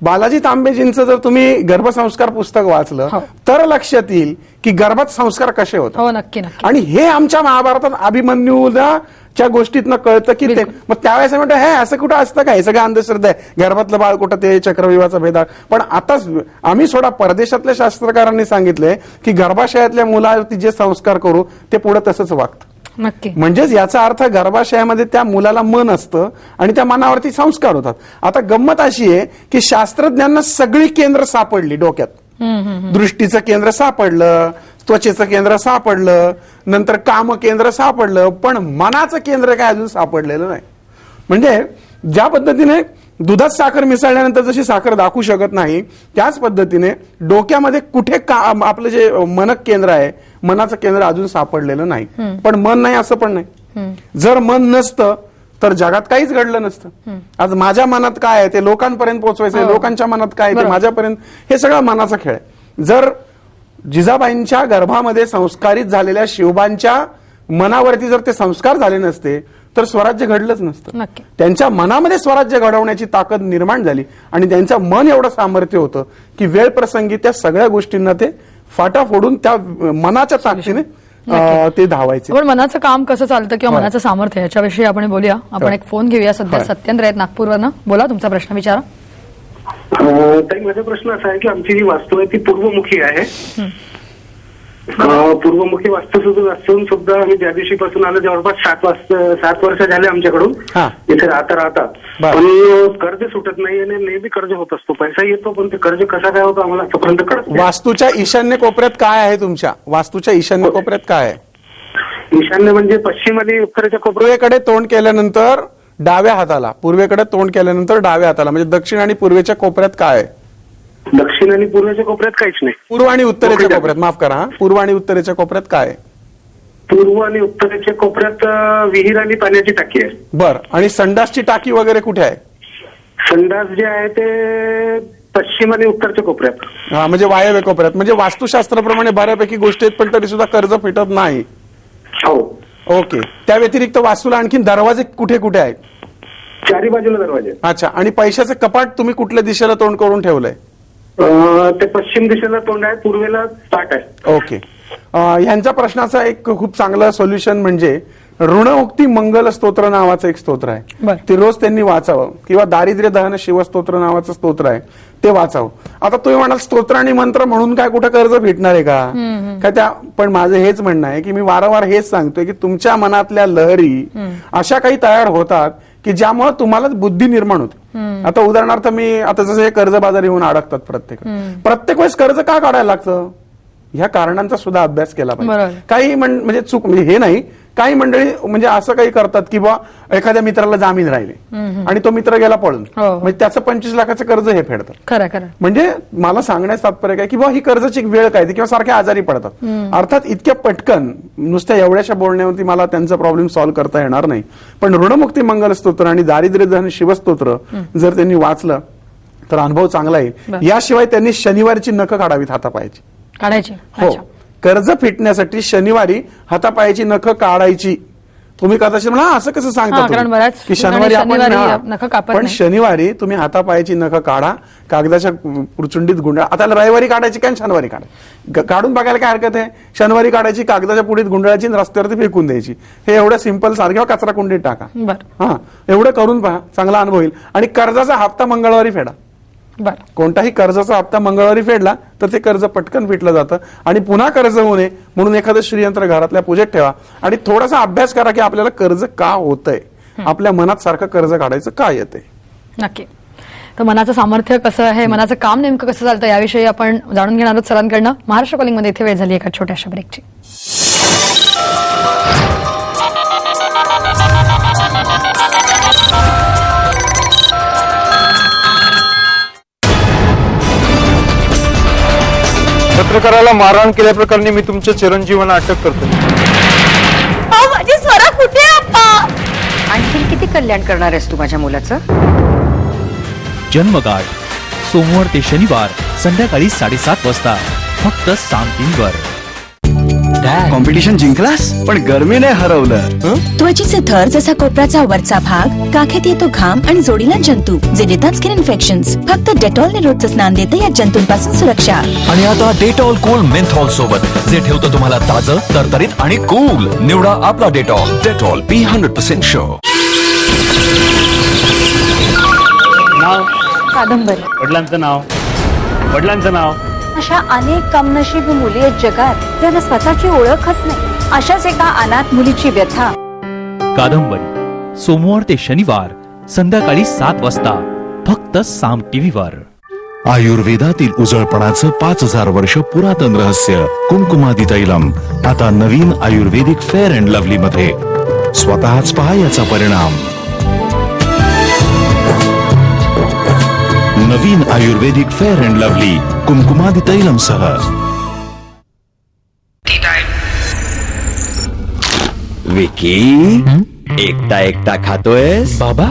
बालाजी तांबेजींचं जर तुम्ही गर्भसंस्कार पुस्तक वाचलं तर लक्षात येईल की गर्भात संस्कार कसे होतात. हो, नक्की नक्की. आणि हे आमच्या महाभारतात अभिमन्यूला च्या गोष्टीतनं कळतं की ते मग त्यावेळेस म्हणतो हे असं कुठं असतं का? हे सगळं अंधश्रद्धा आहे. गर्भातलं बाळ कुठं ते चक्रव्यूहाचा भेद. पण आता आम्ही सोडा परदेशातल्या शास्त्रकारांनी सांगितलंय की गर्भाशयातल्या मुलावरती जे संस्कार करू ते पुढे तसंच वागतं. नक्की. म्हणजेच याचा अर्थ गर्भाशयामध्ये त्या मुलाला मन असतं आणि त्या मनावरती संस्कार होतात. आता गंमत अशी आहे की शास्त्रज्ञांना सगळी केंद्र सापडली डोक्यात. दृष्टीचं केंद्र सापडलं, त्वचेचं केंद्र सापडलं, नंतर काम केंद्र सापडलं, पण मनाचं केंद्र काय अजून सापडलेलं नाही. म्हणजे ज्या पद्धतीने दुधात साखर मिसळल्यानंतर जशी साखर दाखवू शकत नाही, त्याच पद्धतीने डोक्यामध्ये कुठे आपलं जे मनक केंद्र आहे, मनाचं केंद्र अजून सापडलेलं नाही. पण मन नाही असं पण नाही. जर मन नसतं तर जगात काहीच घडलं नसतं. आज माझ्या मनात काय आहे ते लोकांपर्यंत पोहोचवायचं, लोकांच्या मनात काय आहे ते माझ्यापर्यंत, हे सगळं मनाचा खेळ आहे. जर जिजाबाईंच्या गर्भामध्ये संस्कारित झालेल्या शिवबांच्या मनावरती जर ते संस्कार झाले नसते तर स्वराज्य घडलंच नसतं. त्यांच्या मनामध्ये स्वराज्य घडवण्याची ताकद निर्माण झाली आणि त्यांचं मन एवढं सामर्थ्य होतं की वेळ प्रसंगी त्या सगळ्या गोष्टींना ते फाटा फोडून त्या मनाच्या ताकदीने ते धावायचे. पण मनाचं काम कसं चालतं किंवा मनाचं सामर्थ्य याच्याविषयी आपण बोलूया. आपण एक फोन घेऊया. सध्या सत्येंद्र आहेत नागपूरवरनं. बोला, तुमचा प्रश्न विचारा. ताई, माझा प्रश्न असा आहे की आमची जी वास्तू आहे ती पूर्वमुखी आहे पूर्वमुखी वास्तू असून सुद्धा आम्ही ज्या दिवशीपासून आलो जवळपास 7 वर्ष झाले आमच्याकडून इथे राहता पण कर्ज सुटत नाही आणि नेहमी कर्ज होत असतो, पैसा येतो पण ते कर्ज कसा काय होतो आम्हाला आतापर्यंत कळत नाही. वास्तूच्या ईशान्य कोपऱ्यात काय आहे? तुमच्या वास्तूच्या ईशान्य कोपऱ्यात काय आहे? ईशान्य म्हणजे पश्चिम आणि उत्तरेच्या पूर्वेकडे तोंड केल्यानंतर डाव्या हाताला, पूर्वेकडे तोंड केल्यानंतर डाव्या हाताला म्हणजे दक्षिण आणि पूर्वेच्या कोपऱ्यात काय आहे? दक्षिण आणि पूर्वेच्या कोपऱ्यात काहीच नाही. पूर्व आणि उत्तरेच्या कोपऱ्यात, माफ करा, पूर्व आणि उत्तरेच्या कोपऱ्यात काय आहे? पूर्व आणि उत्तरेच्या कोपऱ्यात विहीर आणि पाण्याची टाकी आहे. बर, आणि संडासची टाकी वगैरे कुठे आहे? संडास जे आहे ते पश्चिम आणि उत्तरच्या कोपऱ्यात. हा, म्हणजे वायव्य कोपऱ्यात. म्हणजे वास्तुशास्त्राप्रमाणे बऱ्यापैकी गोष्टी आहेत पण तरी सुद्धा कर्ज फिटत नाही. हो. ओके. त्या व्यतिरिक्त वास्तूला आणखी दरवाजे कुठे कुठे आहेत? चारी बाजूला दरवाजे. अच्छा, आणि पैशाचं कपाट तुम्ही कुठल्या दिशेला तोंड करून ठेवलंय? ते पश्चिम दिशेला तोंड आहे, पूर्वेला ताट आहे. ओके. ह्यांच्या प्रश्नाचा एक खूप चांगलं सोल्युशन म्हणजे ऋणमुक्ती मंगल स्तोत्र नावाचं एक स्तोत्र आहे, ते रोज त्यांनी वाचावं, किंवा दारिद्र्य दहन शिवस्तोत्र नावाचं स्तोत्र आहे ते वाचावं. आता तुम्ही म्हणाल स्तोत्र आणि मंत्र म्हणून काय कुठं कर्ज भेटणार आहे का त्या? पण माझं हेच म्हणणं आहे की मी वारंवार हेच सांगतोय की तुमच्या मनातल्या लहरी अशा काही तयार होतात की ज्यामुळे तुम्हाला बुद्धी निर्माण होते. आता उदाहरणार्थ मी आता जसं हे कर्जबाजारी होऊन अडकतात प्रत्येक वेळेस कर्ज का काढायला लागतं? ह्या कारणांचा सुद्धा अभ्यास केला पाहिजे. काही म्हणजे चूक म्हणजे हे नाही, काही मंडळी म्हणजे असं काही करतात की बा एखाद्या मित्राला जामीन राहिले आणि तो मित्र गेला पळून, म्हणजे त्याचं 25 लाखाचं कर्ज हे फेडतात. खरं. म्हणजे मला सांगण्यास तात्पर्य काय की बा ही कर्जाची वेळ काय किंवा सारखे आजारी पडतात. अर्थात इतक्या पटकन नुसत्या एवढ्याशा बोलण्यावरती मला त्यांचा प्रॉब्लेम सॉल्व्ह करता येणार नाही, पण ऋणमुक्ती मंगल स्तोत्र आणि दारिद्र्य दहन शिवस्तोत्र जर त्यांनी वाचलं तर अनुभव चांगला येईल. याशिवाय त्यांनी शनिवारची नखं काढावीत हातापायाची. काढायची? हो. कर्ज फिटण्यासाठी शनिवारी हातापायाची नखं काढायची. तुम्ही कदाचित म्हणा असं कसं सांगता की शनिवारी आपण, पण शनिवारी तुम्ही हातापायाची नखं काढा, कागदाच्या पुरचुंडीत गुंडाळा. आता रविवारी काढायची काय शनिवारी काढून बघायला काय हरकत आहे? शनिवारी काढायची, कागदाच्या पुढीत गुंडाळायची, रस्त्यावरती फेकून द्यायची. हे एवढं सिंपल सारखं, कचरा कुंडीत टाका. हा, एवढं करून पहा, चांगला अनुभव येईल. आणि कर्जाचा हप्ता मंगळवारी फेडा. कोणताही कर्जाचा हप्ता मंगळवारी फेडला तर ते कर्ज पटकन फिटलं जातं. आणि पुन्हा कर्ज होऊ नये म्हणून एखादं श्रीयंत्र घरातल्या पूजेत ठेवा आणि थोडासा अभ्यास करा की आपल्याला कर्ज का होतंय, आपल्या मनात सारखं कर्ज काढायचं का येतंय. नक्की. तर मनाचं सामर्थ्य कसं आहे, मनाचं काम नेमकं कसं चालतं याविषयी आपण जाणून घेणार आहोत सरांकडनं. महाराष्ट्र कॉलिंग मध्ये इथे वेळ झाली एका छोट्याशा ब्रेकची. पत्रकाराला मारहाण केल्याप्रकरणी मी तुमच्या चिरंजीवांना अटक करतो. माझी स्वरा कुठे आहे? आणखी किती कल्याण करणार आहेस तू माझ्या मुलाचं? जन्मगाठ सोमवार ते शनिवार संध्याकाळी 7:30 वाजता फक्त साम टीव्हीवर. कॉम्पिटिशन जिंकलास पण गरमीने हरवलं. त्वचेचे थर जसा कोपराचा वरचा भाग, काखेत येतो घाम आणि जोडीला जंतू जे देतात स्किन इन्फेक्शन्स. फक्त डेटॉलने रोजचं स्नान देतं या जंतूंपासून सुरक्षा. आणि आता डेटॉल कूल मेंथॉल सोबत जे ठेवतं तुम्हाला ताजं, तरतरीत आणि कूल. निवडा आपला डेटॉल. डेटॉल बी 100% शुअर. नाव? कादंबरी. वडिलांचं नाव? वडिलांचं नाव? अशा अनेक कमनशीबी मुली आहेत जगात ज्यांना स्वतःची ओळखच नाही. अशाच एका अनाथ मुलीची व्यथा. कादंबरी सोमवार ते शनिवार संध्याकाळी 7 वाजता फक्त साम टीव्हीवर. आयुर्वेदातील उजळपणाचं 5000 वर्ष पुरातन रहस्य कुंकुमादी तैलम आता नवीन आयुर्वेदिक फेअर अँड लवली मध्ये. स्वतःच पहा याचा परिणाम. नवीन आयुर्वेदिक Fair and Lovely Kumkumadi Tailam सह. विकी एकटा एकटा खातोयस? बाबा?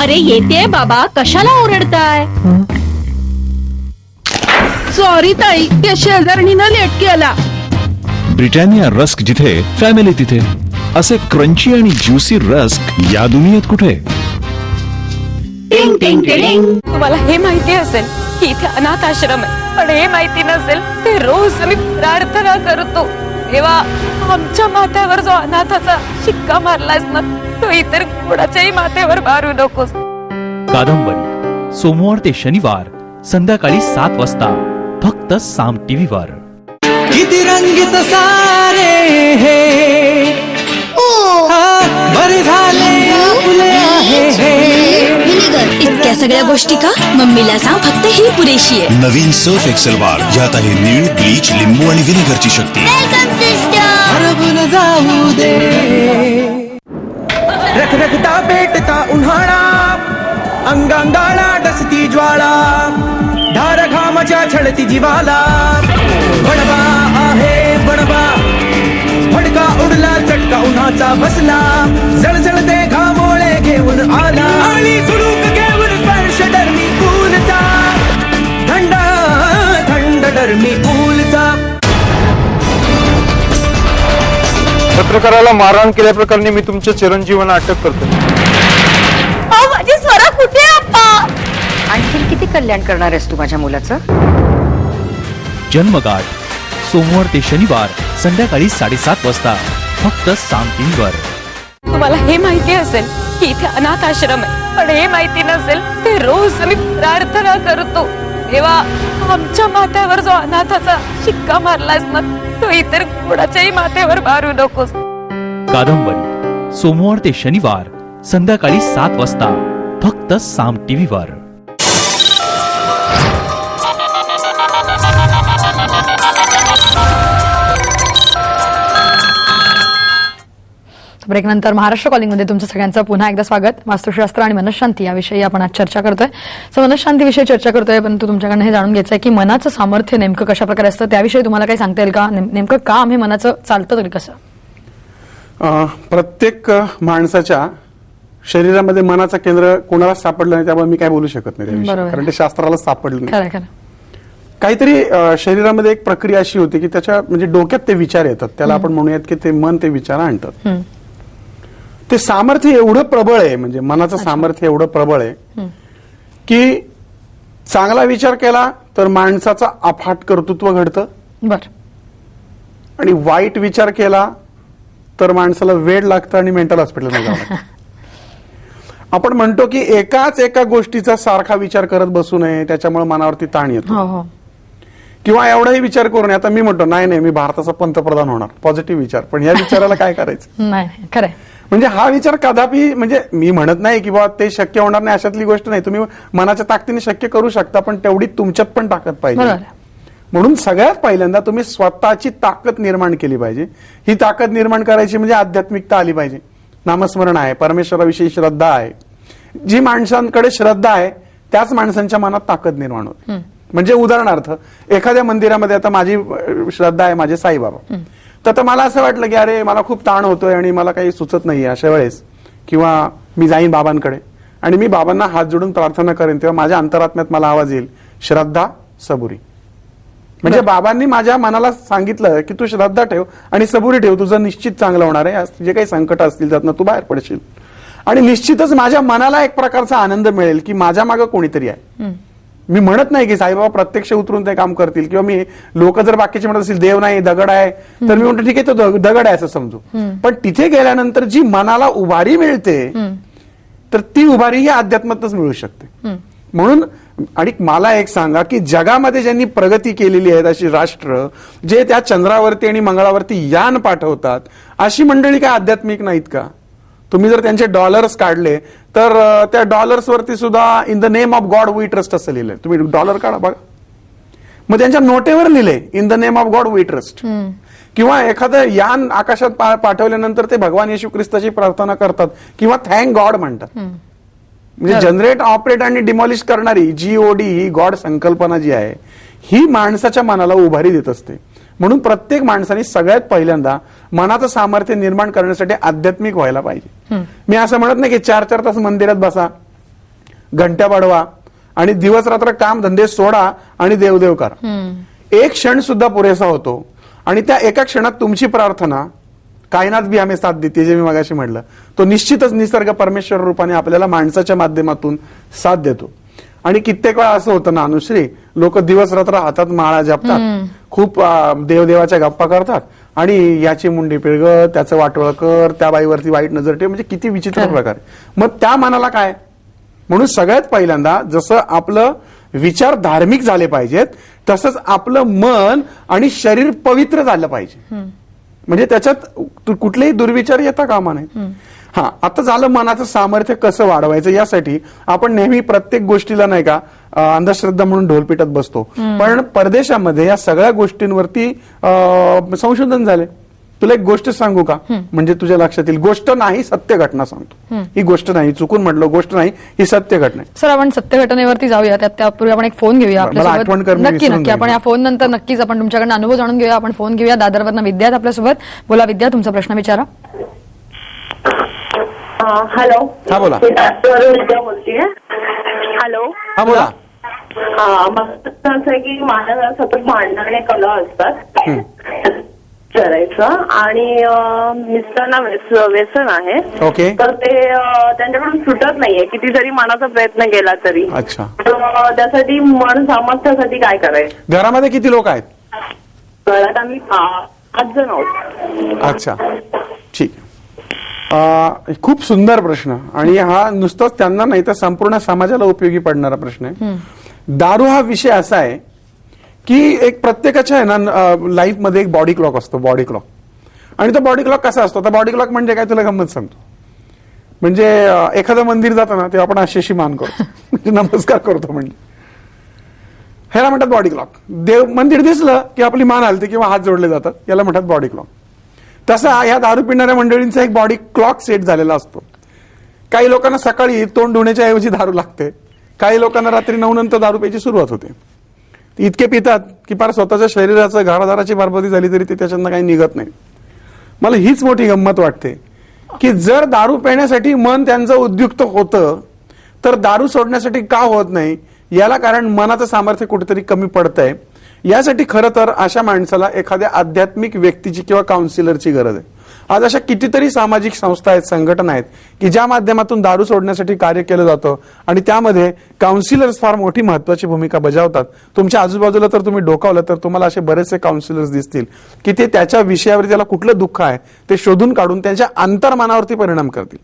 अरे येते बाबा, कशाला ओरडताय? सॉरी ताई, त्या शेजारणीनं लेट केला. ब्रिटानिया रस्क जिथे फॅमिली तिथे. असे क्रंची आणि ज्युसी रस्क या दुनियेत कुठे? तुम्हाला हे माहिती असेल की इथे अनाथ आश्रम आहे, पण हे माहिती नसेल ते रोज आम्ही प्रार्थना करतो, देवा आमच्या माथ्यावर जो अनाथाचा शिक्का मारलायस ना तो इतर कोणाच्याही माथ्यावर मारू नकोस. कादंबरी सोमवार ते शनिवार संध्याकाळी 7 वाजता फक्त साम टीव्हीवर. किती रंगीत सारे हे बरे झाले आपले आहे इतक्या सगळ्या गोष्टी का? मम्मीला सांग फक्त ही पुरेशी आहे. नवीन सर्फ एक्सेल बार, यात आहे नीळ, ब्लीच, लिंबू आणि व्हिनेगरची शक्ती. हरवून जाऊ दे. रखरखता पेटता उन्हाळा, अंगांगाला डसती ज्वाळा, धार घामाच्या छळती जीवाला. बडवा आहे बडवा, फडका उडला चटका उन्हाचा बसला, जळजळते घामोळे घेऊन आला, आणि सुरूक घेऊन स्पर्श डरमी कूलचा, थंड थंड डरमी कूलचा. पत्रकाराला मारहाण केल्याप्रकरणी मी तुमच्या चिरंजीवांना अटक करतो. माझी स्वरा कुठे आहे अप्पा? आणखी किती कल्याण करणार आहेस तू माझ्या मुलाचं? जन्मगाठ सोमवार ते शनिवार संध्याकाळी 7:30 वाजता फक्त साम टीव्हीवर. तुम्हाला हे माहिती असेल की इथे अनाथ आश्रम आहे, पण हे माहिती नसेल ते रोज आम्ही प्रार्थना करतो, देवा आमच्या माथ्यावर जो अनाथाचा शिक्का मारलास ना, तो इतर कोणाच्याही माथ्यावर मारू नकोस. कादंबरी सोमवार ते शनिवार संध्याकाळी 7 वाजता फक्त साम टीव्हीवर. ब्रेकनंतर महाराष्ट्र कॉलिंगमध्ये तुमचं सगळ्यांचं पुन्हा एकदा स्वागत. वास्तुशास्त्र आणि मनशांती याविषयी आपण आज चर्चा करतोय. मनशांतीविषयी चर्चा करतोय, परंतु तुमच्याकडनं हे जाणून घ्यायचं आहे की मनाचं सामर्थ्य नेमकं कशा प्रकारे असतं, त्याविषयी तुम्हाला काही सांगता येईल का? नेमकं काम हे मनाचं चालतं तरी कसं? प्रत्येक माणसाच्या शरीरामध्ये मनाचं केंद्र कोणाला सापडलं नाही, त्यामुळे मी काय बोलू शकत नाही त्याविषयी, कारण ते शास्त्राला सापडलं नाही. काहीतरी शरीरामध्ये एक प्रक्रिया अशी होती की त्याच्या म्हणजे डोक्यात ते विचार येतात, त्याला आपण म्हणूयात की ते मन ते विचार आणतात. ते सामर्थ्य एवढं प्रबळ आहे, म्हणजे मनाचं सामर्थ्य एवढं प्रबळ आहे की चांगला विचार केला तर माणसाचा अफाट कर्तृत्व घडतं, आणि वाईट विचार केला तर माणसाला वेळ लागतं आणि मेंटल हॉस्पिटलमध्ये जावं लागतं. आपण म्हणतो की एका गोष्टीचा सारखा विचार करत बसू नये, त्याच्यामुळे मनावरती ताण येतो. किंवा एवढाही विचार करून, आता मी म्हणतो नाही मी भारताचा पंतप्रधान होणार, पॉझिटिव्ह विचार, पण या विचाराला काय करायचं? नाही खरंय. म्हणजे हा विचार कदापि, म्हणजे मी म्हणत नाही की बाबा ते शक्य होणार नाही, अशातली गोष्ट नाही. तुम्ही मनाच्या ताकदीने शक्य करू शकता, पण तेवढी तुमच्यात पण ताकद पाहिजे. म्हणून सगळ्यात पहिल्यांदा तुम्ही स्वतःची ताकद निर्माण केली पाहिजे. ही ताकद निर्माण करायची म्हणजे आध्यात्मिकता आली पाहिजे, नामस्मरण आहे, परमेश्वराविषयी श्रद्धा आहे. जी माणसांकडे श्रद्धा आहे त्याच माणसांच्या मनात ताकद निर्माण होते. म्हणजे उदाहरणार्थ एखाद्या मंदिरामध्ये, आता माझी श्रद्धा आहे माझे साईबाबा, तर मला असं वाटलं की अरे मला खूप ताण होतोय आणि मला काही सुचत नाहीये अशा वेळेस, किंवा मी जाईन बाबांकडे आणि मी बाबांना हात जोडून प्रार्थना करेन, तेव्हा माझ्या अंतरात्म्यात मला आवाज येईल श्रद्धा सबुरी. म्हणजे बाबांनी माझ्या मनाला सांगितलं की तू श्रद्धा ठेव आणि सबुरी ठेव, तुझं निश्चित चांगलं होणार आहे, जे काही संकट असतील त्यातनं तू बाहेर पडशील. आणि निश्चितच माझ्या मनाला एक प्रकारचा आनंद मिळेल की माझ्या मागं कोणीतरी आहे. मी म्हणत नाही की साईबाबा प्रत्यक्ष उतरून ते काम करतील, किंवा मी लोक जर बाकीचे म्हणत असतील देव नाही दगड आहे, तर मी म्हणतो ठीक आहे तो दगड आहे असं समजू. पण तिथे गेल्यानंतर जी मनाला उभारी मिळते, तर ती उभारी ही अध्यात्मातच मिळू शकते. म्हणून आणि मला एक सांगा की जगामध्ये ज्यांनी प्रगती केलेली आहे अशी राष्ट्र, जे त्या चंद्रावरती आणि मंगळावरती यान पाठवतात, अशी मंडळी काय आध्यात्मिक नाहीत का? तुम्ही जर त्यांचे डॉलर्स काढले तर त्या डॉलर्स वरती सुद्धा in the name of God we trust असं लिहिलंय. तुम्ही डॉलर काढा बघा, मग त्यांच्या नोटेवर लिहिले in the name of God we trust. किंवा एखादं यान आकाशात पाठवल्यानंतर ते भगवान येशू ख्रिस्ताची प्रार्थना करतात किंवा थँक गॉड म्हणतात. म्हणजे जनरेट, ऑपरेट आणि डिमॉलिश करणारी GOD ही गॉड संकल्पना जी आहे ही माणसाच्या मनाला उभारी देत असते. म्हणून प्रत्येक माणसाने सगळ्यात पहिल्यांदा मनाचं सामर्थ्य निर्माण करण्यासाठी आध्यात्मिक व्हायला पाहिजे. मी असं म्हणत नाही की 4-4 तास मंदिरात बसा, घंट्या वाढवा आणि दिवस रात्र काम धंदे सोडा आणि देवदेव करा. एक क्षण सुद्धा पुरेसा होतो, आणि त्या एका क्षणात तुमची प्रार्थना कायनात बी आम्ही साथ देते, जे मी मगाशी म्हटलं, तो निश्चितच निसर्ग परमेश्वर रूपाने आपल्याला माणसाच्या माध्यमातून साथ देतो. आणि कित्येक वेळा असं होतं ना अनुश्री, लोक दिवस रात्र हातात माळा जपतात, खूप देवदेवाच्या गप्पा करतात, आणि याची मुंडी पिळग, त्याचं वाटोळ कर, त्या बाईवरती वाईट नजर ठेव, म्हणजे किती विचित्र प्रकार. मग त्या मनाला काय? म्हणून सगळ्यात पहिल्यांदा जसं आपलं विचार धार्मिक झाले पाहिजेत, तसंच आपलं मन आणि शरीर पवित्र झालं पाहिजे. म्हणजे त्याच्यात कुठलेही दुर्विचार येता कामा नये. हा, आता झालं मनाचं सामर्थ्य कसं वाढवायचं, यासाठी आपण नेहमी प्रत्येक गोष्टीला नाही का अंधश्रद्धा म्हणून ढोल पिटत बसतो. पण परदेशामध्ये या सगळ्या गोष्टींवरती संशोधन झाले. तुला एक गोष्ट सांगू का, म्हणजे तुझ्या लक्षात येईल. गोष्ट नाही, सत्य घटना सांगतो. ही गोष्ट नाही, चुकून म्हटलं, गोष्ट नाही, ही सत्य घटना आहे. सर, आपण सत्य घटनेवरती जाऊया. त्यापूर्वी आपण एक फोन घेऊया आपल्यासोबत. नक्की आपण या फोन नंतर नक्कीच आपण तुमच्याकडनं अनुभव जाणून घेऊया. आपण फोन घेऊया. दादरवरनं विद्या आपल्यासोबत. बोला विद्या, तुमचा प्रश्न विचारा. हॅलो. हा बोला. विद्या बोलतीये. हॅलो. हा बोला. मला असं आहे की माझ्या सतत भांडणाने कला असतात करायचं, आणि मिस्टरांना व्यसन आहे. ओके. तर ते त्यांच्याकडून सुटत नाहीये किती जरी मनाचा प्रयत्न केला तरी. अच्छा. त्यासाठी मन सामर्थ्यासाठी काय करायचं? घरामध्ये किती लोक आहेत? घरात आम्ही 5 जण आहोत. अच्छा, ठीक. खूप सुंदर प्रश्न, आणि हा नुसताच त्यांना नाही तर संपूर्ण समाजाला उपयोगी पडणारा प्रश्न आहे. दारू हा विषय असा आहे की एक प्रत्येकाच्या आहे ना लाईफ मध्ये एक बॉडी क्लॉक असतो, बॉडी क्लॉक. आणि तो बॉडी क्लॉक कसा असतो? तर बॉडी क्लॉक म्हणजे काय, तुला गंमत सांगतो. म्हणजे एखादं मंदिर जातं ना, तेव्हा आपण अशी मान करतो, म्हणजे नमस्कार करतो. म्हणजे ह्याला म्हणतात बॉडी क्लॉक. देव मंदिर दिसलं की आपली मान हलते किंवा हात जोडले जातात, याला म्हणतात बॉडी क्लॉक. तसा या दारू पिणाऱ्या मंडळींचा एक बॉडी क्लॉक सेट झालेला असतो. काही लोकांना सकाळी तोंड धुण्याच्या ऐवजी दारू लागते, काही लोकांना रात्री 9 नंतर दारू प्यायची सुरुवात होते. इतके पितात की फार स्वतःच्या शरीराचं घरादाराची बरबादी झाली तरी ते त्याच्यानं काही निघत नाही. मला हीच मोठी गंमत वाटते की जर दारू पिण्यासाठी मन त्यांचं उद्युक्त होतं तर दारू सोडण्यासाठी का होत नाही, याला कारण मनाचं सामर्थ्य कुठेतरी कमी पडतंय. यासाठी खरं तर अशा माणसाला एखाद्या आध्यात्मिक व्यक्तीची किंवा काउन्सिलरची गरज आहे. आज अशा कितीतरी सामाजिक संस्था आहेत, संघटना आहेत की ज्या माध्यमातून दारू सोडण्यासाठी कार्य केलं जातं, आणि त्यामध्ये काउन्सिलर्स फार मोठी महत्वाची भूमिका बजावतात. तुमच्या आजूबाजूला तर तुम्ही डोकावलं तर तुम्हाला असे बरेचसे काउन्सिलर्स दिसतील की ते त्याच्या विषयावर त्याला कुठलं दुःख आहे ते शोधून काढून त्यांच्या अंतर्मनावरती परिणाम करतील.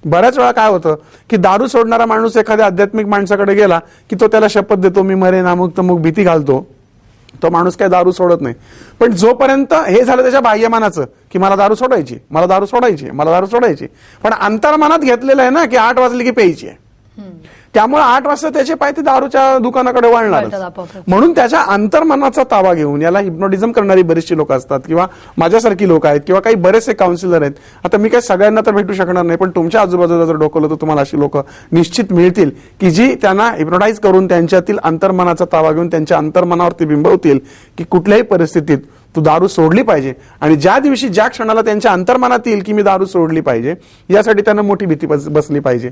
बऱ्याच वेळा काय होतं की दारू सोडणारा माणूस एखाद्या आध्यात्मिक माणसाकडे गेला की तो त्याला शपथ देतो, मी मरेन, अमुक तमुक भीती घालतो. तो माणूस काय दारू सोडत नाही. पण जोपर्यंत हे झालं त्याच्या बाह्यमानाचं की मला दारू सोडायची, मला दारू सोडायची, मला दारू सोडायची, पण अंतर्मनात घेतलेलं आहे ना की 8 वाजले की प्यायची आहे, त्यामुळे 8 वाजता त्याचे पाय ते दारूच्या दुकानाकडे वळणार. म्हणून त्याच्या अंतर्मनाचा ताबा घेऊन, याला हिप्नोटिझम करणारी बरीचशी लोक असतात किंवा माझ्यासारखी लोक आहेत किंवा काही बरेचसे काउन्सिलर आहेत. आता मी काही सगळ्यांना तर भेटू शकणार नाही, पण तुमच्या आजूबाजूला जर डोकवलं तर तुम्हाला अशी लोक निश्चित मिळतील की जी त्यांना हिप्नोटाईज करून त्यांच्यातील अंतर्मनाचा ताबा घेऊन त्यांच्या अंतर्मनावरती बिंबवतील की कुठल्याही परिस्थितीत तू दारू सोडली पाहिजे. आणि ज्या दिवशी ज्या क्षणाला त्यांच्या अंतर्मनात येईल की मी दारू सोडली पाहिजे, यासाठी त्यांना मोठी भीती बसली पाहिजे.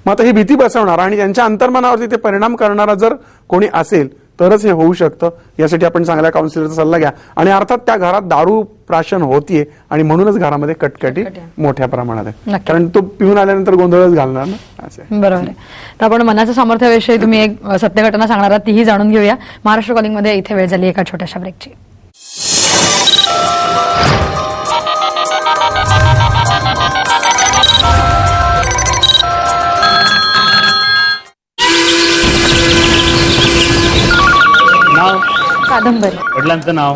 मग आता ही भीती बसवणार आणि त्यांच्या अंतर्मनावरती ते परिणाम करणारा जर कोणी असेल तरच हे होऊ शकतं. यासाठी आपण चांगल्या काउन्सिलरचा सल्ला घ्या. आणि अर्थात त्या घरात दारू प्राशन होतीये आणि म्हणूनच घरामध्ये कटकटी मोठ्या प्रमाणात आहे, कारण तो पिऊन आल्यानंतर गोंधळच घालणार ना. बरोबर आहे. तर आपण मनाच्या सामर्थ्याविषयी तुम्ही एक सत्य घटना सांगणार आहात, तीही जाणून घेऊया. महाराष्ट्र कॉलिंग मध्ये इथे वेळ झाली एका छोट्याशा ब्रेकची. नाव? कादंबरी. वडिलांचं नाव?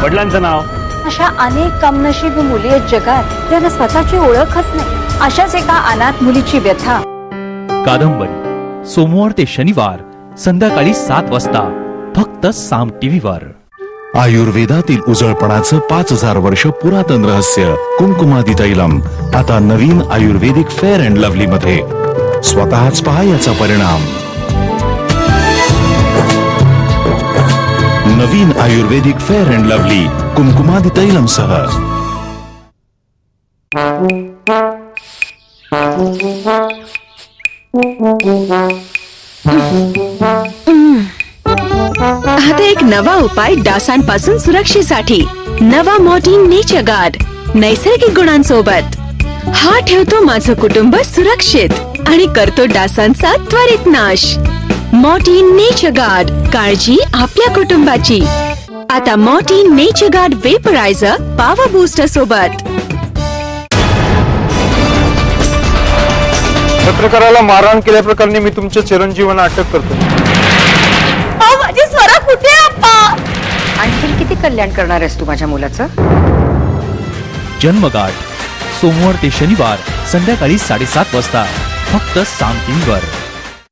वडिलांचं नाव? अशा अनेक कमनशीब मुली आहेत जगात, त्यांना स्वतःची ओळखच नाही. अशाच एका अनाथ मुलीची व्यथा. कादंबरी सोमवार ते शनिवार संध्याकाळी 7 वाजता फक्त साम टीव्हीवर. आयुर्वेदातील उजळपणाचं 5000 वर्ष पुरातन रहस्य कुंकुमादी तैलम आता नवीन आयुर्वेदिक फेअर अँड लवली मध्ये. स्वतःच पहा याचा परिणाम. नवीन आयुर्वेदिक Fair and Lovely Kumkumadi Tailam सह. आता एक नवा उपाय डासांपासून सुरक्षेसाठी. नवा मॉर्टिन नेचर गार्ड नैसर्गिक गुणांसोबत. हा ठेवतो माझं कुटुंब सुरक्षित आणि करतो डासांचा त्वरित नाश. मॉर्टिन नेचर गार्ड, काळजी आपल्या कुटुंबाची. आता Mortein Nature Guard vaporizer power booster सोबत. पत्रकाराला मारहाण केल्याप्रकरणी मी तुमच्या चिरंजीवांना अटक करतो. कुठे आहे अप्पा? आणखीन किती कल्याण करणार आहेस तू माझ्या मुलाचं? जन्मगाठ सोमवार ते शनिवार संध्याकाळी 7:30 वाजता फक्त साम टीव्हीवर.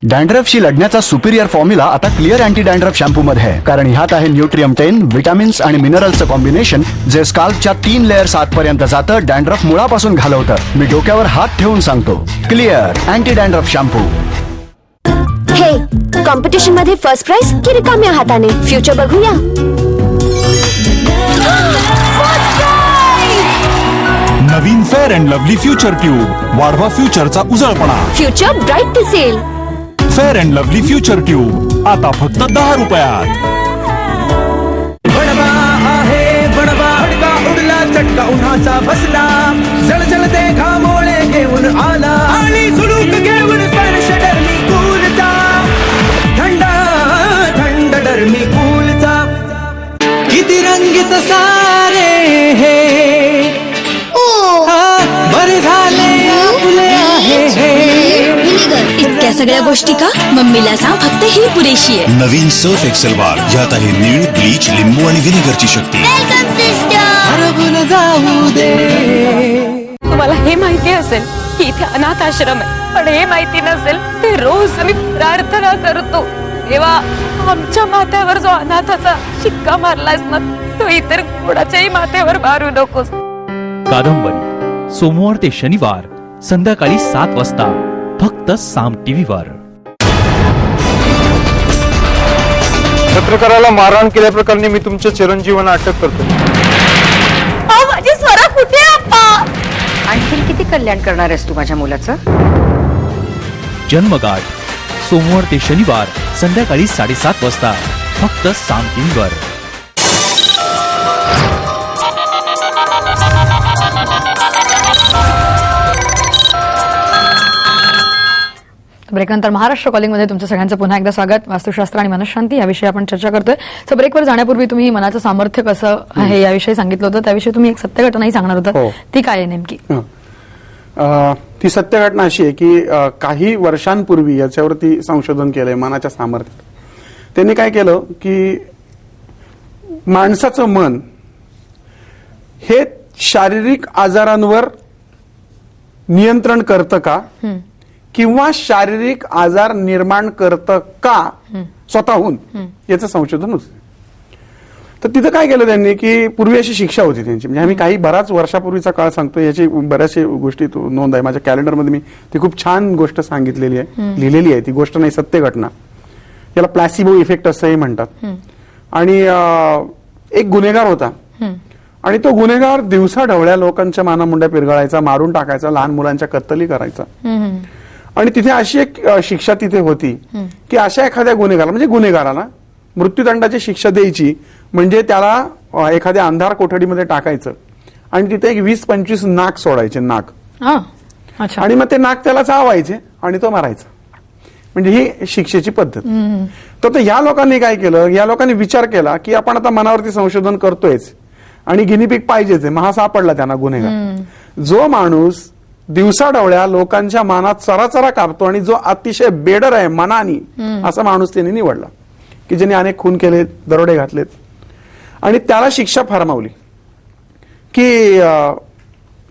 डॅन्ड्रफशी लढण्याचा सुपिरियर फॉर्म्युला आता क्लिअर अँटी डॅन्ड्रफ शॅम्पू मध्ये आहे, कारण ह्यात आहे न्यूट्रियम 10, विटामिन्स आणि मिनरल्सचं कॉम्बिनेशन जे स्काल्पच्या 3 लेयर्स आतपर्यंत जातं, डॅन्ड्रफ मुळापासून घालवतं. मी डोक्यावर हात ठेवून सांगतो, क्लिअर अँटी डॅन्ड्रफ शॅम्पू. हे कॉम्पिटिशन मध्ये फर्स्ट प्राइज की रिकाम्या हाताने? फ्युचर बघूया. नवीन Fair and Lovely future tube, वाढवा फ्युचरचा उजळपणा. फ्युचर ब्राईट दिसेल. Fair and Lovely future tube आता फक्त 10 रुपयात. बडवा आहे बडवा, हडका उडला चटका उन्हाचा बसला, जळजळते घामोळे घेऊन आला आणि सुलूक घेऊन स्पर्श डरमी कूलचा, थंड थंड डरमी कूलचा. किती रंगीत सारे हे बरे झाले फुले आहे हे. इतक्या सगळ्या गोष्टी का? मम्मीला सांग फक्त ही पुरेशी आहे. नवीन सर्फ एक्सेल बार, यात आहे नीळ, ब्लीच, लिंबू आणि व्हिनेगरची शक्ती. हरवून जाऊ दे. तुम्हाला हे माहिती असेल की इथे अनाथ आश्रम आहे, पण हे माहिती नसेल ते रोज आम्ही प्रार्थना करतो, देवा आमच्या माथ्यावर जो अनाथाचा शिक्का मारलास ना, तो इतर कोणाच्याही माथ्यावर मारू नकोस. कादंबरी सोमवार ते शनिवार संध्याकाळी 7 वाजता फक्त साम टीव्हीवर. पत्रकाराला मारहाण केल्याप्रकरणी मी तुमच्या चिरंजीवांना अटक करतो. माझी स्वरा कुठे आहे अप्पा? आणखीन किती कल्याण करणार आहेस तू माझ्या मुलाचं? जन्मगाठ सोमवार ते शनिवार संध्याकाळी 7:30 वाजता फक्त साम टीव्हीवर. ब्रेकनंतर महाराष्ट्र कॉलिंगमध्ये तुमचं सगळ्यांचं पुन्हा एकदा स्वागत. वास्तुशास्त्र आणि मनःशांती याविषयी आपण चर्चा करतोय. सो ब्रेकवर जाण्यापूर्वी तुम्ही मनाचं सामर्थ्य कसं आहे याविषयी सांगितलं होतं, त्याविषयी तुम्ही एक सत्य घटनाही सांगणार होता, ती काय आहे नेमकी? ती सत्य घटना अशी आहे की काही वर्षांपूर्वी याच्यावरती संशोधन केलंय मनाच्या सामर्थ्यात. त्यांनी काय केलं की माणसाचं मन हे शारीरिक आजारांवर नियंत्रण करतं का किंवा शारीरिक आजार निर्माण करतं का स्वतःहून, याचं संशोधन होतं. तर तिथं काय केलं त्यांनी की पूर्वी अशी शिक्षा होती त्यांची, म्हणजे आम्ही काही बराच वर्षापूर्वीचा काळ सांगतो, याची बऱ्याचशा गोष्टी नोंद आहे माझ्या कॅलेंडरमध्ये. मी ती खूप छान गोष्ट सांगितलेली आहे, लिहिलेली आहे. ती गोष्ट नाही, सत्य घटना. याला प्लॅसिबो इफेक्ट असंही म्हणतात. आणि एक गुन्हेगार होता आणि तो गुन्हेगार दिवसा ढवळ्या लोकांच्या मानामुंड्या पिरगाळायचा, मारून टाकायचा, लहान मुलांच्या कत्तली करायचा. आणि तिथे अशी एक शिक्षा तिथे होती की अशा एखाद्या गुन्हेगाराला मृत्यूदंडाची शिक्षा द्यायची, म्हणजे त्याला एखाद्या अंधार कोठडीमध्ये टाकायचं आणि तिथे एक 20-25 नाक सोडायचे, नाक. आणि मग ते नाक त्याला चावायचे आणि तो मारायचा. म्हणजे ही शिक्षेची पद्धत. तर या लोकांनी काय केलं, या लोकांनी विचार केला की आपण आता मनावरती संशोधन करतोयच आणि गिनीपिक पाहिजेच आहे. मग हा सापडला त्यांना गुन्हेगार, जो माणूस दिवसाढवळ्या लोकांच्या मनात चराचरा कापतो आणि जो अतिशय बेडर आहे मनानी, असा माणूस त्यांनी निवडला की ज्याने अनेक खून केलेत, दरोडे घातलेत. आणि त्याला शिक्षा फरमावली की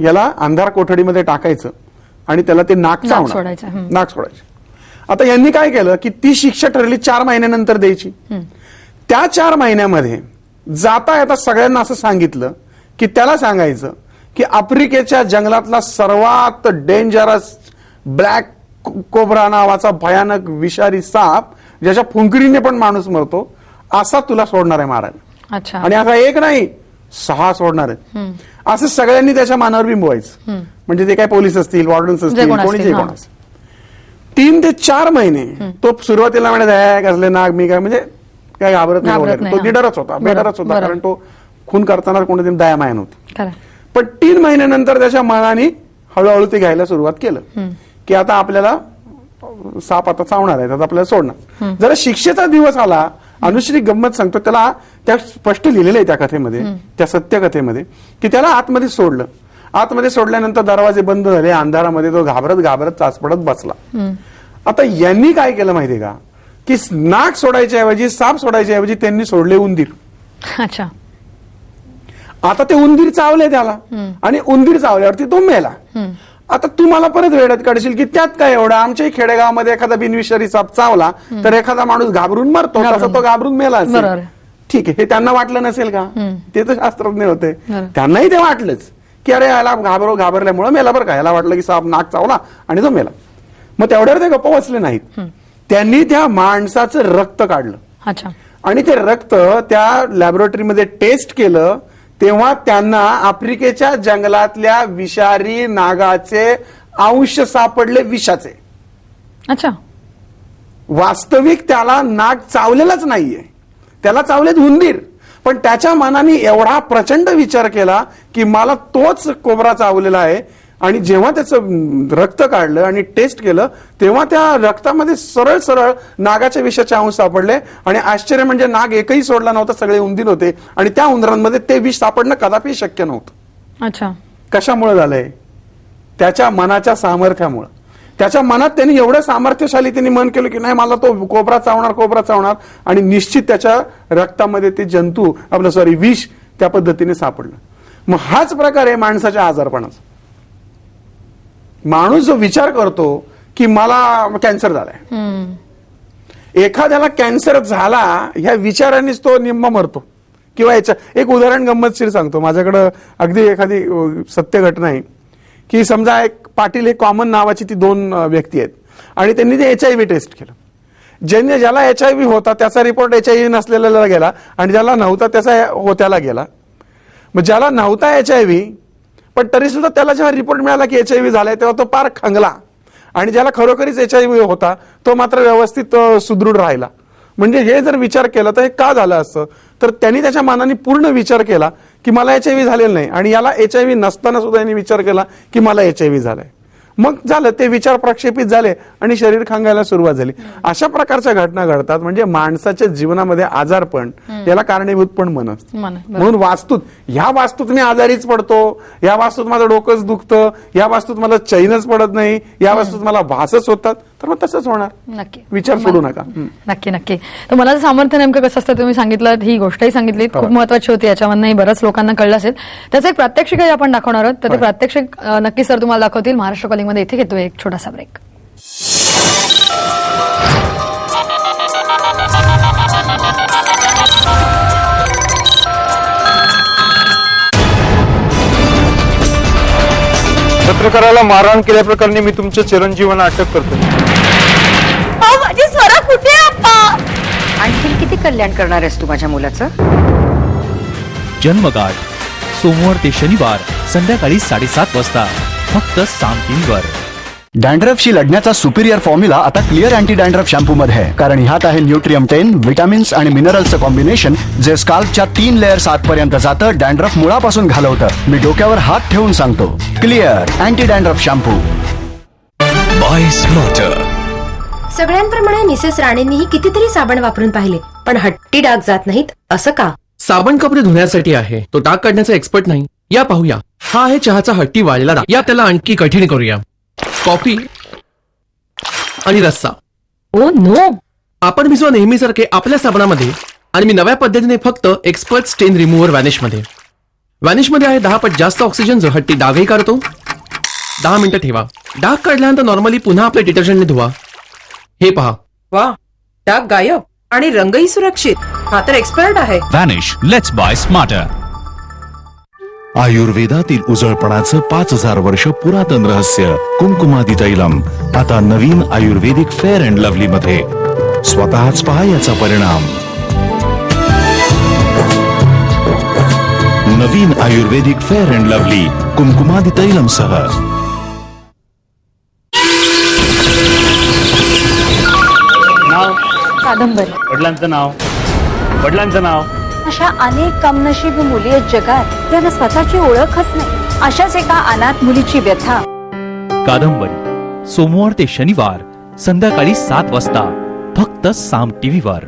याला अंधार कोठडीमध्ये टाकायचं आणि त्याला ते नाक सोडायचं. आता यांनी काय केलं की ती शिक्षा ठरली 4 महिन्यानंतर द्यायची. त्या 4 महिन्यामध्ये जाता येता सगळ्यांना असं सांगितलं की त्याला सांगायचं की आफ्रिकेच्या जंगलातला सर्वात डेंजरस ब्लॅक कोब्रा नावाचा भयानक विषारी साप, ज्याच्या फुंकरीने पण माणूस मरतो, असा तुला सोडणार आहे मारायला. आणि आता एक नाही 6 सोडणार आहेत. असं सगळ्यांनी त्याच्या मानावर बिंबवायचं. म्हणजे ते काय पोलीस असतील, वॉर्डन्स असतील, कोणीचे कोण असेल. 3 ते 4 महिने तो सुरुवातीला म्हणजे कसले नाग मी काय म्हणजे काय घाबरत नाही, तो निडरच होता, बेडरच होता, कारण तो खून करताना कोणतरी दयामायन होती. पण 3 महिन्यानंतर त्याच्या मनाने हळूहळू ते घ्यायला सुरुवात केलं की आता आपल्याला साप आता चावणार आहे, आता आपल्याला सोडणार. जरा शिक्षेचा दिवस आला, अनुश्री गंमत सांगतो, त्याला त्या स्पष्ट लिहिलेलं आहे त्या कथेमध्ये, त्या सत्य कथेमध्ये, की त्याला आतमध्ये सोडलं. आतमध्ये सोडल्यानंतर दरवाजे बंद झाले, अंधारामध्ये तो घाबरत घाबरत चाचपडत बसला. आता यांनी काय केलं माहितीये का, की नाक सोडायच्या ऐवजी, साप सोडायच्या ऐवजी त्यांनी सोडले उंदीर. अच्छा. आता ते उंदीर चावले त्याला आणि उंदीर चावल्यावरती तो मेला. आता तू मला परत वेड्यात काढशील की त्यात काय एवढं, आमच्याही खेडेगावामध्ये एखादा बिनविषारी साप चावला तर एखादा माणूस घाबरून मरतो, तसा तो घाबरून मेला असेल. ठीक आहे, हे त्यांना वाटलं नसेल का? ते तर शास्त्रज्ञ होते, त्यांनाही ते वाटलंच की अरे याला घाबरल्यामुळे मेला बरं का, याला वाटलं की साप नाक चावला आणि तो मेला. मग तेवढ्यावर ते गप्प बसले नाहीत, त्यांनी त्या माणसाचं रक्त काढलं. अच्छा. आणि ते रक्त त्या लॅबोरेटरीमध्ये टेस्ट केलं, तेव्हा त्यांना आफ्रिकेच्या जंगलातल्या विषारी नागाचे अंश सापडले विषाचे. अच्छा. वास्तविक त्याला नाग चावलेलाच नाहीये, त्याला चावलेत उंदीर. पण त्याच्या मनाने एवढा प्रचंड विचार केला की मला तोच कोबरा चावलेला आहे. आणि जेव्हा त्याचं रक्त काढलं आणि टेस्ट केलं तेव्हा त्या रक्तामध्ये सरळ सरळ नागाच्या विषाचे अंश सापडले. आणि आश्चर्य म्हणजे नाग एकही सोडला नव्हता, सगळे उंदीर होते आणि त्या उंदरांमध्ये ते विष सापडणं कदापि शक्य नव्हतं. अच्छा. कशामुळे झालंय? त्याच्या मनाच्या सामर्थ्यामुळे. त्याच्या मनात त्यांनी एवढं सामर्थ्यशाली त्यांनी मन केलं की नाही मला तो कोबरा चावणार आणि निश्चित त्याच्या रक्तामध्ये ते जंतू विष त्या पद्धतीने सापडलं. मग हाच प्रकार आहे माणसाच्या आजारपणाचा. माणूस जो विचार करतो की मला कॅन्सर झालाय, एखाद्याला कॅन्सर झाला ह्या विचारानेच तो निम्मा मरतो. किंवा याच्या एक उदाहरण गंमतशीर सांगतो, माझ्याकडं अगदी एखादी सत्य घटना आहे की समजा एक पाटील, एक कॉमन नावाची ती दोन व्यक्ती आहेत आणि त्यांनी ते HIV टेस्ट केलं. ज्याला HIV होता त्याचा रिपोर्ट HIV नसलेल्याला गेला आणि ज्याला नव्हता त्याचा होत्याला गेला. मग ज्याला नव्हता HIV पण तरी सुद्धा त्याला जेव्हा रिपोर्ट मिळाला की HIV झालाय तेव्हा तो पार खंगला. आणि ज्याला खरोखरीच HIV होता तो मात्र व्यवस्थित सुदृढ राहिला. म्हणजे हे जर विचार केला तर हे का झालं असतं, तर त्यांनी त्याच्या मनाने पूर्ण विचार केला की मला HIV झालेलं नाही आणि याला HIV नसताना सुद्धा यांनी विचार केला की मला HIV झालाय. मग झालं, ते विचार प्रक्षेपित झाले आणि शरीर खांगायला सुरुवात झाली. अशा प्रकारच्या घटना घडतात. म्हणजे माणसाच्या जीवनामध्ये आजारपण याला कारणीभूत पण मन असतं. म्हणून वास्तूत, ह्या वास्तूत मी आजारीच पडतो, या वास्तूत माझं डोकंच दुखतं, या वास्तूत मला चैनच पडत नाही, या वास्तूत मला भासच होतात, तर मग तसंच होणार. नक्की विचार सोडू नका. नक्की नक्की. तर मनाचं सामर्थ्य नेमकं कसं असतं तुम्ही सांगितलं, ही गोष्टही सांगितली, खूप महत्वाची होती. याच्यामधनंही बरंच लोकांना कळलं असेल. त्याचं एक प्रात्यक्षिकही आपण दाखवणार आहोत. तर ते प्रात्यक्षिक नक्की सर तुम्हाला दाखवतील. महाराष्ट्र कॉलिंग मध्ये इथे घेतोय एक छोटासा ब्रेक. पत्रकाराला मारहाण केल्याप्रकरणी मी तुमच्या चिरंजीवांना अटक करतो. माझी स्वरा कुठे आहे अप्पा? आणखी किती कल्याण करणार आहेस तू माझ्या मुलाचं? जन्मगाठ सोमवार ते शनिवार संध्याकाळी 7:30 वाजता फक्त साम टीव्हीवर. डॅन्ड्रफशी लढण्याचा सुपिरियर फॉर्म्युला आता क्लिअर अँटी डॅन्ड्रफ शॅम्पू मध्ये आहे. कारण ह्यात आहे न्यूट्रियम 10, विटामिन्स आणि मिनरल्सचं कॉम्बिनेशन जे स्काल्पच्या 3 लेयर्स आतपर्यंत जातं, डॅन्ड्रफ मुळापासून घालवतं. मी डोक्यावर हात ठेवून सांगतो, Clear anti dandruff shampoo buy smarter. सगळ्यांप्रमाणे मिसेस राणेंनीही कितीतरी साबण वापरून पाहिले पण हट्टी डाग जात नाहीत. असं का? साबण कपडे धुण्यासाठी आहे, तो डाग काढण्याचा एक्सपर्ट नाही. या पाहूया, हा आहे चहाचा हट्टी वाळलेला डाग. या त्याला आणखी कठीण करूया. कॉफी आणि रस्सा. Oh no. आपण भिजवा नेहमीसारखे आपल्या साबणामध्ये आणि मी नव्या पद्धतीने फक्त एक्सपर्ट स्टेन रिमूव्हर व्हॅनिश मध्ये आहे 10 पट जास्त ऑक्सिजन जो हट्टी डागही काढतो. 10 मिनिटं ठेवा. डाग काढल्यानंतर नॉर्मली पुन्हा आपल्या डिटर्जंटने धुवा. हे पहा, वा, डाग गायब आणि रंगही सुरक्षित. हा तर एक्सपर्ट आहे. Vanish, let's buy smarter. आयुर्वेदातील उजळपणाचं 5000 वर्ष पुरातन रहस्य कुंकुमादी तैलम आता नवीन आयुर्वेदिक फेअर अँड लवली मध्ये. स्वतःच पहा याचा परिणाम. नवीन आयुर्वेदिक Fair and Lovely Kumkumadi Tailam सह. नाव? कादंबरी. वडिलांचं नाव? वडिलांचं नाव? अशा अनेक कमनशीब मुली आहेत जगात ज्यांना स्वतःची ओळखच नाही. अशाच एका अनाथ मुलीची व्यथा. कादंबरी सोमवार ते शनिवार संध्याकाळी 7 वाजता फक्त साम टीव्हीवर.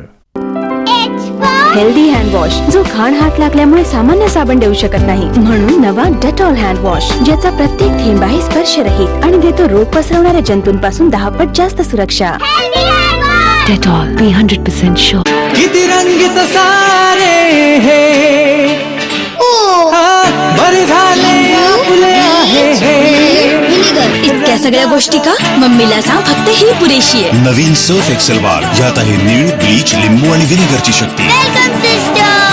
हेल्दी हँड वॉश जो घाण हात लागल्यामुळे सामान्य साबण देऊ शकत नाही, म्हणून नवा डेटॉल हँड वॉश ज्याचा प्रत्येक थेंब आहे स्पर्शरहित आणि देतो रोग पसरवणाऱ्या जंतूंपासून 10 पट जास्त सुरक्षा. Dettol, be 100% sure. किती रंगीत सारे हे बरे झाले आपले आहे इतक्या सगळ्या गोष्टी का मम्मीला सांग फक्त ही पुरेशी आहे. नवीन सर्फ एक्सेल बार, यात आहे नीळ, ब्लीच, लिंबू आणि विनेगरची शक्ती.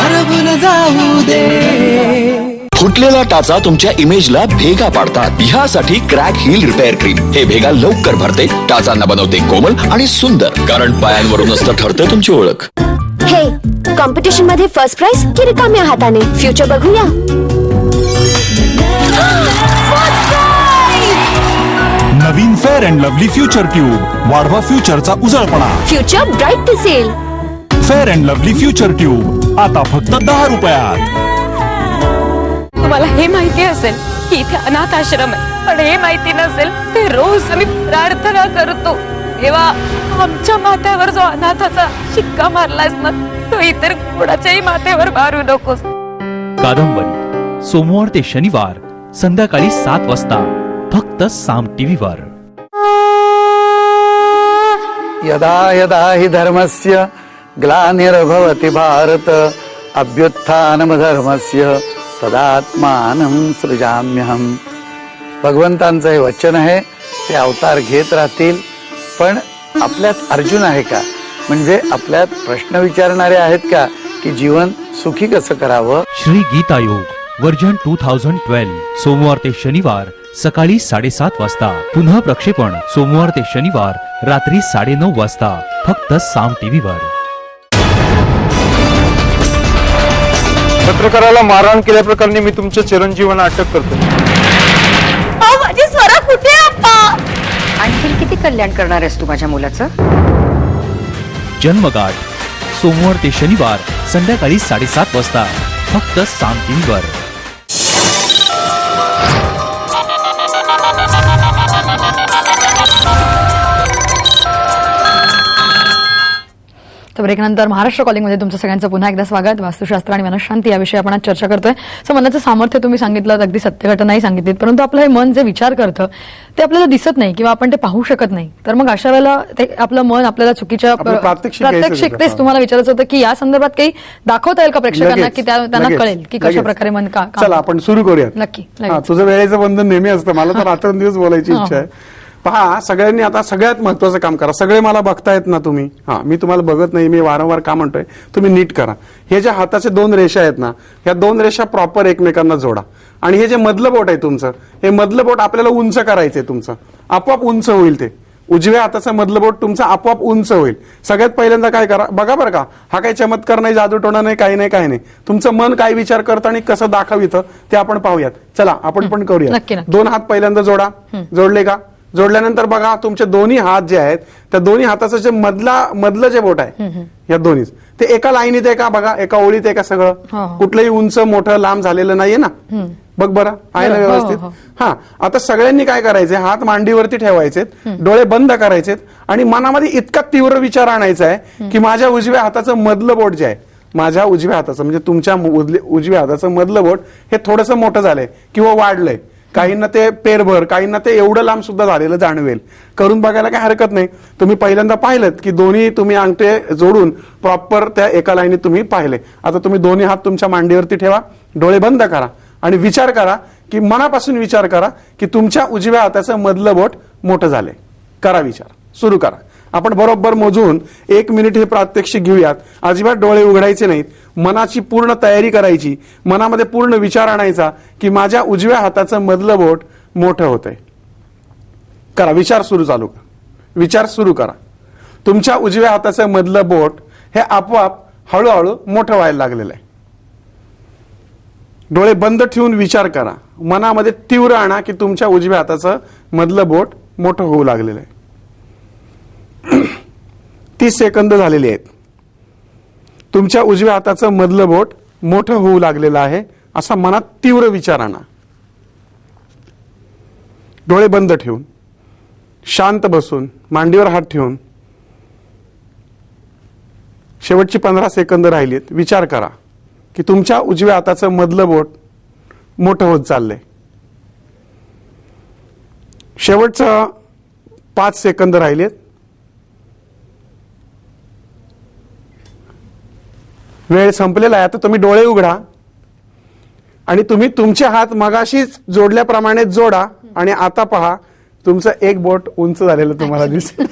हरवून जाऊ दे. फुटलेला टाचा तुमच्या इमेजला भेगा पाडतात. ह्यासाठी क्रॅक हील रिपेअर क्रीम. हे भेगा लवकर भरते, टाचांना बनवते कोमल आणि सुंदर. कारण पायांवरूनच तर ठरते तुमची ओळख. हे कॉम्पिटिशन मध्ये फर्स्ट प्राइज की रिकाम्या हाताने? फ्युचर बघूया. नवीन Fair and Lovely future tube. वाढवा फ्युचरचा उजळपणा. फ्युचर ब्राईट दिसेल. Fair and Lovely future tube आता फक्त 10 रुपयात. तुम्हाला हे माहिती असेल की इथे अनाथ आश्रम आहे, पण हे माहिती नसेल ते रोज आम्ही प्रार्थना करतो, तेव्हा आमच्या माथ्यावर जो अनाथाचा शिक्का मारलायस ना, तो इतर कोणाच्याही माथ्यावर मारू नकोस. कादंबरी सोमवार ते शनिवार संध्याकाळी 7 वाजता फक्त साम टीव्हीवर. यदा यदा हि धर्मस्य ग्लानिर्भवति भारत अभ्युत्थानमधर्मस्य तदात्मानं सृजाम्यहम. भगवंतांचं हे वचन आहे. ते अवतार घेत राहतील, पण आपल्यात अर्जुन आहे का? म्हणजे आपल्यात प्रश्न विचारणारे आहेत का की जीवन सुखी कसं करावं? श्री गीता योग वर्जन 2012 सोमवार ते शनिवार सकाळी 7:30 वाजता. पुन्हा प्रक्षेपण सोमवार ते शनिवार रात्री 9:30 वाजता फक्त साम टीव्हीवर. पत्रकाराला मारहाण केल्याप्रकरणी मी तुमच्या चिरंजीवांना अटक करतो. माझी स्वरा कुठे आहे? आणखी किती कल्याण करणार आहेस तू माझ्या मुलाचं? जन्मगाठ सोमवार ते शनिवार संध्याकाळी 7:30 वाजता फक्त साम टीव्हीवर. तर ब्रेकनंतर महाराष्ट्र कॉलिंगमध्ये तुमचं सगळ्यांचं पुन्हा एकदा स्वागत. वास्तुशास्त्र आणि मनशांती याविषयी आपण आज चर्चा करतोय. सो मनाचं सामर्थ्य तुम्ही सांगितलं, अगदी सत्य घटनाही सांगितलीत, परंतु आपलं हे मन जे विचार करतं ते आपल्याला दिसत नाही किंवा आपण ते पाहू शकत नाही. तर मग अशा वेळेला ते आपलं मन आपल्याला चुकीच्या प्रात्यक्षिक तेच तुम्हाला विचारायचं होतं की या संदर्भात काही दाखवता येईल का प्रेक्षकांना की त्यांना कळेल की कशा प्रकारे मन का? चला आपण सुरू करूया. नक्की. तुझं वेळेचं बंधन नेहमी असतं. मला तर रात्रंदिवस बोलायची इच्छा आहे. पहा, सगळ्यांनी आता सगळ्यात महत्वाचं काम करा. सगळे मला बघतायत ना तुम्ही? मी तुम्हाला बघत नाही. मी वारंवार का म्हणतोय, तुम्ही नीट करा. हे ज्या हाताचे 2 रेषा आहेत ना, ह्या 2 रेषा प्रॉपर एकमेकांना जोडा. आणि हे जे मधलं बोट आहे तुमचं, हे मधलं बोट आपल्याला उंच करायचंय. तुमचं आपोआप उंच होईल. ते उजव्या हाताचं मधलं बोट तुमचं आपोआप उंच होईल. सगळ्यात पहिल्यांदा काय करा बघा बरं का. हा काही चमत्कार नाही, जादूटोणा नाही, काही नाही. तुमचं मन काय विचार करतं आणि कसं दाखवितं ते आपण पाहूयात. चला आपण पण करूया. 2 हात पहिल्यांदा जोडा. जोडले का? जोडल्यानंतर बघा तुमचे दोन्ही हात जे आहेत, त्या दोन्ही हाताचं जे मधलं जे बोट आहे, या दोन्हीच ते एका लाईनीत आहे का? बघा, एका ओळीत आहे का? सगळं कुठलंही उंच मोठं लांब झालेलं नाहीये ना? बघ बरं, आहे ना व्यवस्थित? आता सगळ्यांनी काय करायचे, हात मांडीवरती ठेवायचे, डोळे बंद करायचेत आणि मनामध्ये इतका तीव्र विचार आणायचा आहे की माझ्या उजव्या हाताचं मधलं बोट जे आहे, माझ्या उजव्या हाताचं म्हणजे तुमच्या उजव्या हाताचं मधलं बोट हे थोडंसं मोठं झालंय किंवा वाढलंय. काहींना ते पेरभर, काहींना ते एवढं लांब सुद्धा झालेलं जाणवेल. करून बघायला काही हरकत नाही. तुम्ही पहिल्यांदा पाहिलं की दोन्ही तुम्ही अंगठे जोडून प्रॉपर त्या एका लाईनीत तुम्ही पाहिले. आता तुम्ही दोन्ही हात तुमच्या मांडीवरती ठेवा, डोळे बंद करा आणि विचार करा की मनापासून विचार करा की तुमच्या उजव्या हाताचं मधलं बोट मोठं झालंय. करा विचार, सुरू करा. आपण बरोबर मोजून 1 मिनिट हे प्रात्यक्षिक घेऊयात. अजिबात डोळे उघडायचे नाहीत. मनाची पूर्ण तयारी करायची. मनामध्ये पूर्ण विचार आणायचा की माझ्या उजव्या हाताचं मधलं बोट मोठं होतंय. करा विचार सुरू. चालू करा. विचार सुरू करा. तुमच्या उजव्या हाताचं मधलं बोट हे आपोआप हळूहळू मोठं व्हायला लागलेलं आहे. डोळे बंद ठेवून विचार करा. मनामध्ये तीव्र आणा की तुमच्या उजव्या हाताचं मधलं बोट मोठं होऊ लागलेलं आहे. 30 सेकंद झालेले आहेत. तुमच्या उजव्या हाताचं मधलं बोट मोठं होऊ लागलेलं आहे असा मनात तीव्र विचार आणा. डोळे बंद ठेवून, शांत बसून, मांडीवर हात ठेवून. शेवटची 15 सेकंद राहिलीत. विचार करा की तुमच्या उजव्या हाताचं मधलं बोट मोठं होत चाललंय. शेवटचं 5 सेकंद राहिलेत. वेळ संपलेला आहे. आता तुम्ही डोळे उघडा आणि तुम्ही तुमचे हात मगाशीच जोडल्याप्रमाणे जोडा आणि आता पहा तुमचं एक बोट उंच झालेलं तुम्हाला दिसेल.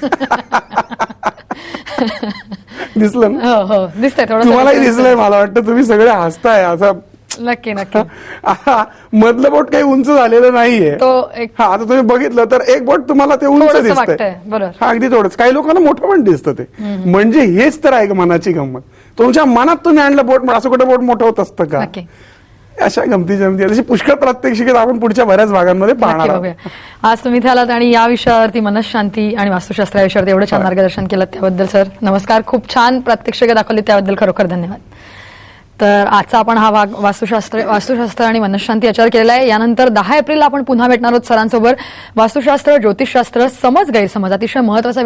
दिसलं ना? हो हो दिसतंय थोडं तुम्हालाही दिसलंय मला वाटतं. तुम्ही सगळे हसताय असं. नक्की नक्की. मधलं बोट काही उंच झालेलं नाहीये. तो एक आता तुम्ही बघितलं तर एक बोट तुम्हाला ते उंच थोडंसं दिसतंय. वाटतंय, बरोबर. हा अगदी थोडंच. काही लोकांना मोठं पण दिसतं ते. म्हणजे हेच तर आहे मनाची गंमत. तुमच्या मनात तुम्ही आणलं बोट, असं कुठं बोट मोठं होत असतं का? नक्की. अशा गमती जमती अशी पुष्कळ प्रात्यक्षिकेत आपण पुढच्या बऱ्याच भागांमध्ये पाहणार नक्की आहोत. बघूया. आज तुम्ही इथे आलात आणि या विषयावरती मनशांती आणि वास्तुशास्त्र या विषयावरती एवढं छान मार्गदर्शन केलं त्याबद्दल सर नमस्कार. खूप छान प्रात्यक्षिके दाखवली त्याबद्दल खरोखर धन्यवाद. तर आजचा आपण हा भाग वास्तुशास्त्र आणि मनशांती याच्यावर केलेला आहे. यानंतर 10 एप्रिलला आपण पुन्हा भेटणार आहोत सरांसोबत. वास्तुशास्त्र, ज्योतिषशास्त्र, समज गैरसमज अतिशय महत्वाचा